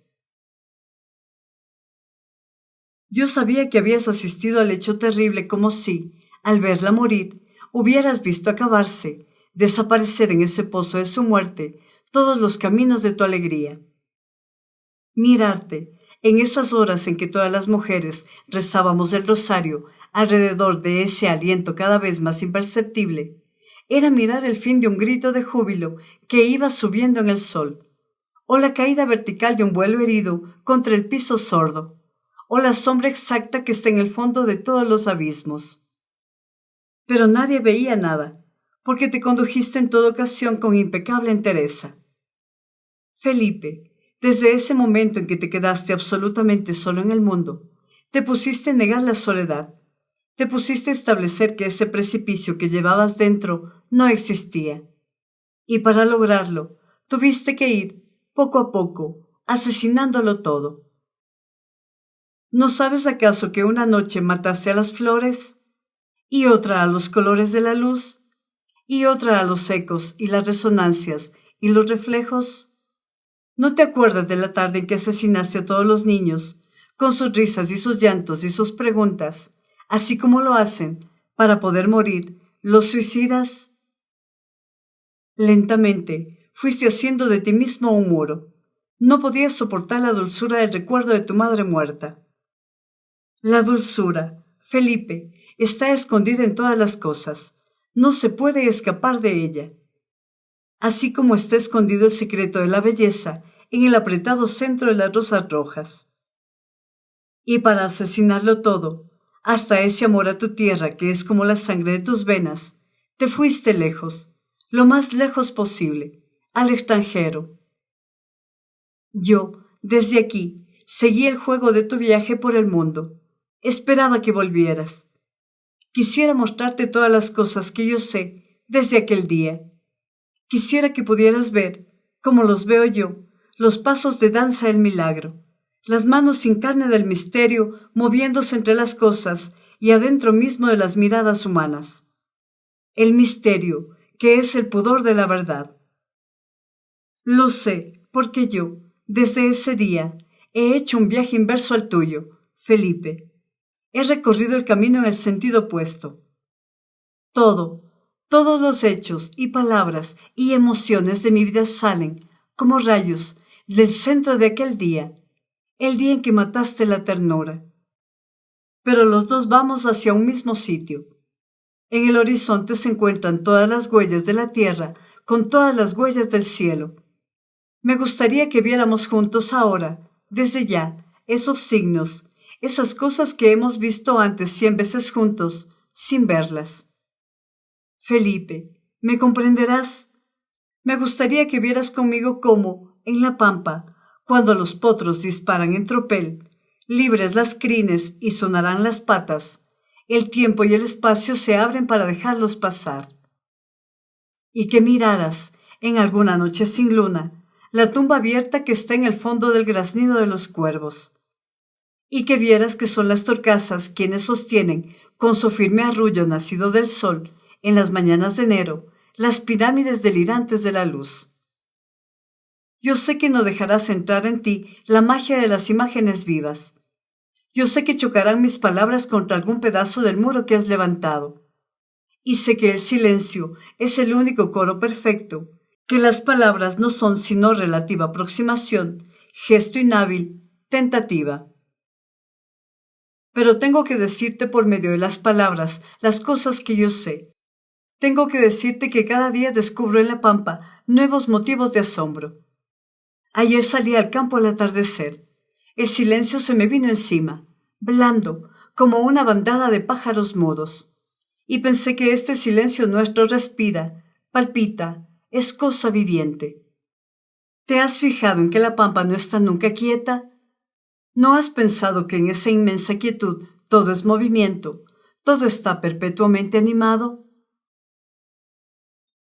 Speaker 1: Yo sabía que habías asistido al hecho terrible como si, al verla morir, hubieras visto acabarse, desaparecer en ese pozo de su muerte, todos los caminos de tu alegría. Mirarte, en esas horas en que todas las mujeres rezábamos el rosario alrededor de ese aliento cada vez más imperceptible, era mirar el fin de un grito de júbilo que iba subiendo en el sol, o la caída vertical de un vuelo herido contra el piso sordo, o la sombra exacta que está en el fondo de todos los abismos. Pero nadie veía nada, porque te condujiste en toda ocasión con impecable entereza. Felipe, desde ese momento en que te quedaste absolutamente solo en el mundo, te pusiste a negar la soledad, te pusiste a establecer que ese precipicio que llevabas dentro no existía. Y para lograrlo, tuviste que ir, poco a poco, asesinándolo todo. ¿No sabes acaso que una noche mataste a las flores, y otra a los colores de la luz, y otra a los ecos y las resonancias y los reflejos? ¿No te acuerdas de la tarde en que asesinaste a todos los niños, con sus risas y sus llantos y sus preguntas, así como lo hacen, para poder morir, los suicidas? Lentamente fuiste haciendo de ti mismo un muro. No podías soportar la dulzura del recuerdo de tu madre muerta. La dulzura, Felipe, está escondida en todas las cosas. No se puede escapar de ella. Así como está escondido el secreto de la belleza en el apretado centro de las rosas rojas. Y para asesinarlo todo, hasta ese amor a tu tierra que es como la sangre de tus venas, te fuiste lejos, lo más lejos posible, al extranjero. Yo, desde aquí, seguí el juego de tu viaje por el mundo. Esperaba que volvieras. Quisiera mostrarte todas las cosas que yo sé desde aquel día. Quisiera que pudieras ver, como los veo yo, los pasos de danza del milagro, las manos sin carne del misterio moviéndose entre las cosas y adentro mismo de las miradas humanas. El misterio, que es el pudor de la verdad. Lo sé, porque yo, desde ese día, he hecho un viaje inverso al tuyo, Felipe. He recorrido el camino en el sentido opuesto. Todos los hechos y palabras y emociones de mi vida salen, como rayos, del centro de aquel día, el día en que mataste la ternura. Pero los dos vamos hacia un mismo sitio. En el horizonte se encuentran todas las huellas de la tierra con todas las huellas del cielo. Me gustaría que viéramos juntos ahora, desde ya, esos signos, esas cosas que hemos visto antes 100 veces juntos, sin verlas. Felipe, ¿me comprenderás? Me gustaría que vieras conmigo cómo, en la pampa, cuando los potros disparan en tropel, libres las crines y sonarán las patas, el tiempo y el espacio se abren para dejarlos pasar. Y que miraras, en alguna noche sin luna, la tumba abierta que está en el fondo del graznido de los cuervos. Y que vieras que son las torcasas quienes sostienen, con su firme arrullo nacido del sol, en las mañanas de enero, las pirámides delirantes de la luz. Yo sé que no dejarás entrar en ti la magia de las imágenes vivas. Yo sé que chocarán mis palabras contra algún pedazo del muro que has levantado. Y sé que el silencio es el único coro perfecto, que las palabras no son sino relativa aproximación, gesto inhábil, tentativa. Pero tengo que decirte por medio de las palabras las cosas que yo sé. Tengo que decirte que cada día descubro en la pampa nuevos motivos de asombro. Ayer salí al campo al atardecer. El silencio se me vino encima, blando, como una bandada de pájaros mudos. Y pensé que este silencio nuestro respira, palpita, es cosa viviente. ¿Te has fijado en que la pampa no está nunca quieta? ¿No has pensado que en esa inmensa quietud todo es movimiento, todo está perpetuamente animado?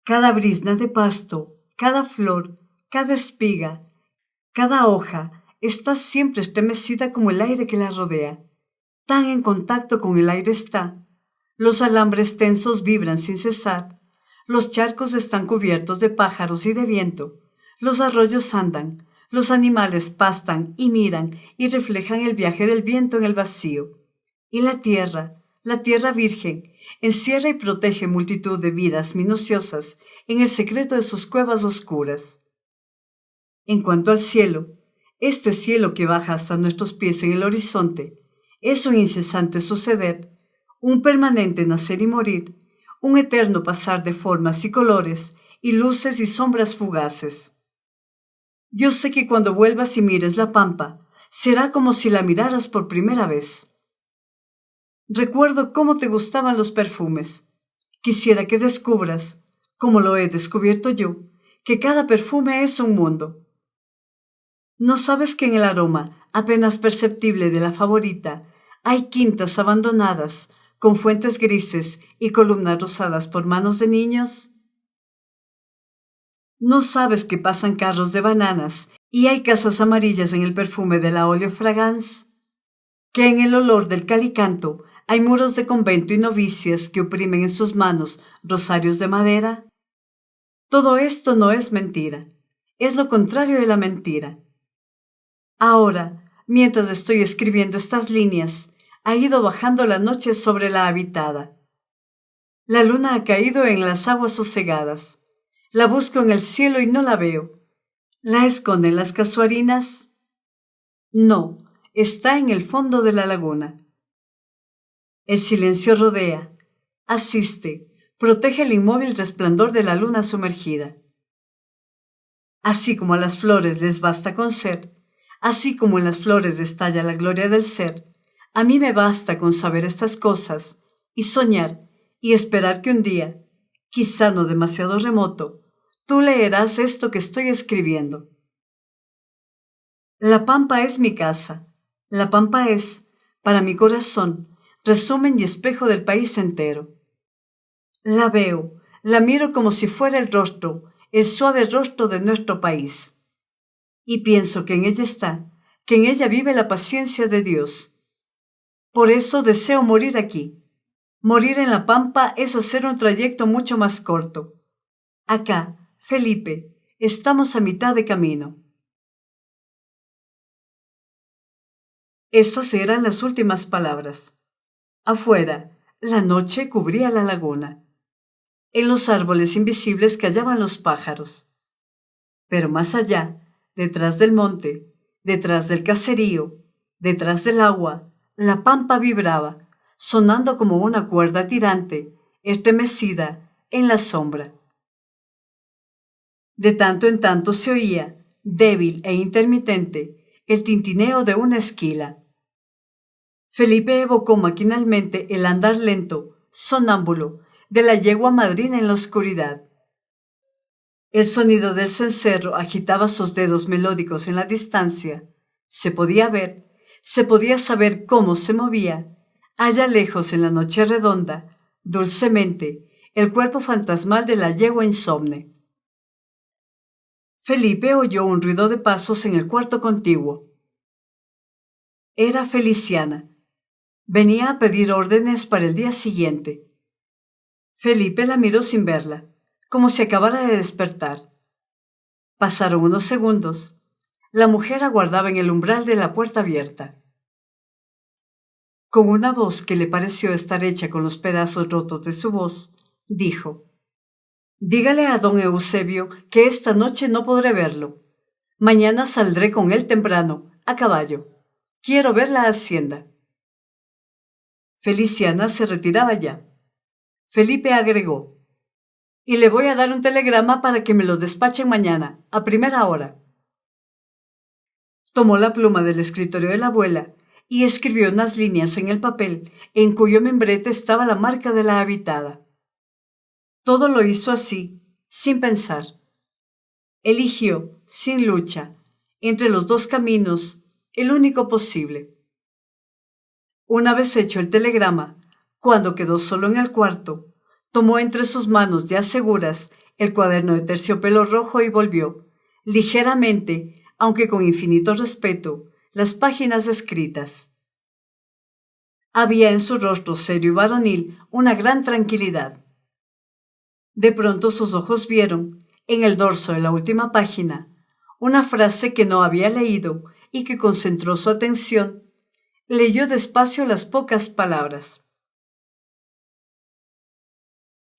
Speaker 1: Cada brizna de pasto, cada flor, cada espiga, cada hoja está siempre estremecida como el aire que la rodea. Tan en contacto con el aire está. Los alambres tensos vibran sin cesar. Los charcos están cubiertos de pájaros y de viento. Los arroyos andan. Los animales pastan y miran y reflejan el viaje del viento en el vacío. Y la tierra virgen, encierra y protege multitud de vidas minuciosas en el secreto de sus cuevas oscuras. En cuanto al cielo, este cielo que baja hasta nuestros pies en el horizonte, es un incesante suceder, un permanente nacer y morir, un eterno pasar de formas y colores, y luces y sombras fugaces. Yo sé que cuando vuelvas y mires la pampa, será como si la miraras por primera vez. Recuerdo cómo te gustaban los perfumes. Quisiera que descubras, como lo he descubierto yo, que cada perfume es un mundo. ¿No sabes que en el aroma apenas perceptible de la favorita hay quintas abandonadas, con fuentes grises y columnas rosadas por manos de niños? ¿No sabes que pasan carros de bananas y hay casas amarillas en el perfume de la oleofragance? ¿Que en el olor del calicanto hay muros de convento y novicias que oprimen en sus manos rosarios de madera? Todo esto no es mentira, es lo contrario de la mentira. Ahora, mientras estoy escribiendo estas líneas, ha ido bajando la noche sobre la habitada. La luna ha caído en las aguas sosegadas. La busco en el cielo y no la veo. ¿La esconden las casuarinas? No, está en el fondo de la laguna. El silencio rodea, asiste, protege el inmóvil resplandor de la luna sumergida. Así como a las flores les basta con ser, así como en las flores estalla la gloria del ser, a mí me basta con saber estas cosas y soñar y esperar que un día, quizá no demasiado remoto, tú leerás esto que estoy escribiendo. La pampa es mi casa. La pampa es, para mi corazón, resumen y espejo del país entero. La veo, la miro como si fuera el suave rostro de nuestro país. Y pienso que en ella está, que en ella vive la paciencia de Dios. Por eso deseo morir aquí. Morir en la pampa es hacer un trayecto mucho más corto. Acá, Felipe, estamos a mitad de camino. Estas eran las últimas palabras. Afuera, la noche cubría la laguna. En los árboles invisibles callaban los pájaros. Pero más allá, detrás del monte, detrás del caserío, detrás del agua, la pampa vibraba, sonando como una cuerda tirante, estremecida en la sombra. De tanto en tanto se oía, débil e intermitente, el tintineo de una esquila. Felipe evocó maquinalmente el andar lento, sonámbulo, de la yegua madrina en la oscuridad. El sonido del cencerro agitaba sus dedos melódicos en la distancia. Se podía ver, se podía saber cómo se movía, allá lejos en la noche redonda, dulcemente, el cuerpo fantasmal de la yegua insomne. Felipe oyó un ruido de pasos en el cuarto contiguo. Era Feliciana. Venía a pedir órdenes para el día siguiente. Felipe la miró sin verla, como si acabara de despertar. Pasaron unos segundos. La mujer aguardaba en el umbral de la puerta abierta. Con una voz que le pareció estar hecha con los pedazos rotos de su voz, dijo: «Dígale a don Eusebio que esta noche no podré verlo. Mañana saldré con él temprano, a caballo. Quiero ver la hacienda». Feliciana se retiraba ya. Felipe agregó: «Y le voy a dar un telegrama para que me lo despachen mañana, a primera hora». Tomó la pluma del escritorio de la abuela y escribió unas líneas en el papel en cuyo membrete estaba la marca de la habitada. Todo lo hizo así, sin pensar. Eligió, sin lucha, entre los dos caminos, el único posible. Una vez hecho el telegrama, cuando quedó solo en el cuarto, tomó entre sus manos ya seguras el cuaderno de terciopelo rojo y volvió, ligeramente, aunque con infinito respeto, las páginas escritas. Había en su rostro serio y varonil una gran tranquilidad. De pronto sus ojos vieron, en el dorso de la última página, una frase que no había leído y que concentró su atención. Leyó despacio las pocas palabras.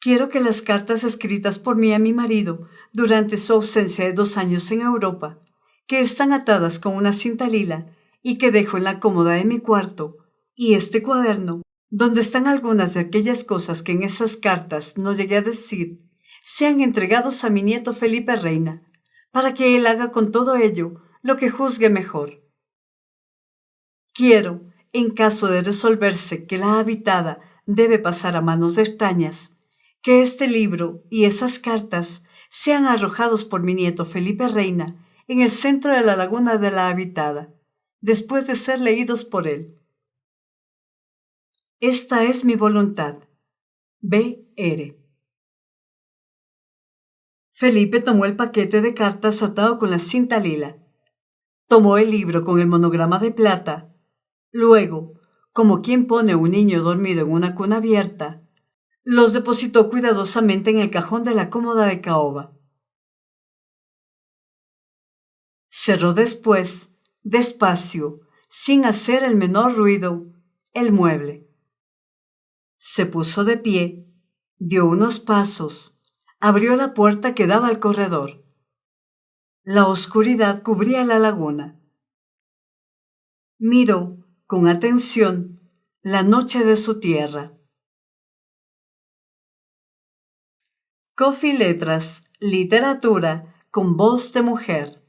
Speaker 1: «Quiero que las cartas escritas por mí a mi marido durante su ausencia de 2 años en Europa, que están atadas con una cinta lila y que dejo en la cómoda de mi cuarto, y este cuaderno, donde están algunas de aquellas cosas que en esas cartas no llegué a decir, sean entregados a mi nieto Felipe Reina, para que él haga con todo ello lo que juzgue mejor. Quiero, en caso de resolverse que la habitada debe pasar a manos extrañas, que este libro y esas cartas sean arrojados por mi nieto Felipe Reina en el centro de la laguna de la habitada, después de ser leídos por él. Esta es mi voluntad. B.R.» Felipe tomó el paquete de cartas atado con la cinta lila. Tomó el libro con el monograma de plata. Luego, como quien pone a un niño dormido en una cuna abierta, los depositó cuidadosamente en el cajón de la cómoda de caoba. Cerró después, despacio, sin hacer el menor ruido, el mueble. Se puso de pie, dio unos pasos, abrió la puerta que daba al corredor. La oscuridad cubría la laguna. Miró, con atención, la noche de su tierra. Coffee Letras, literatura con voz de mujer.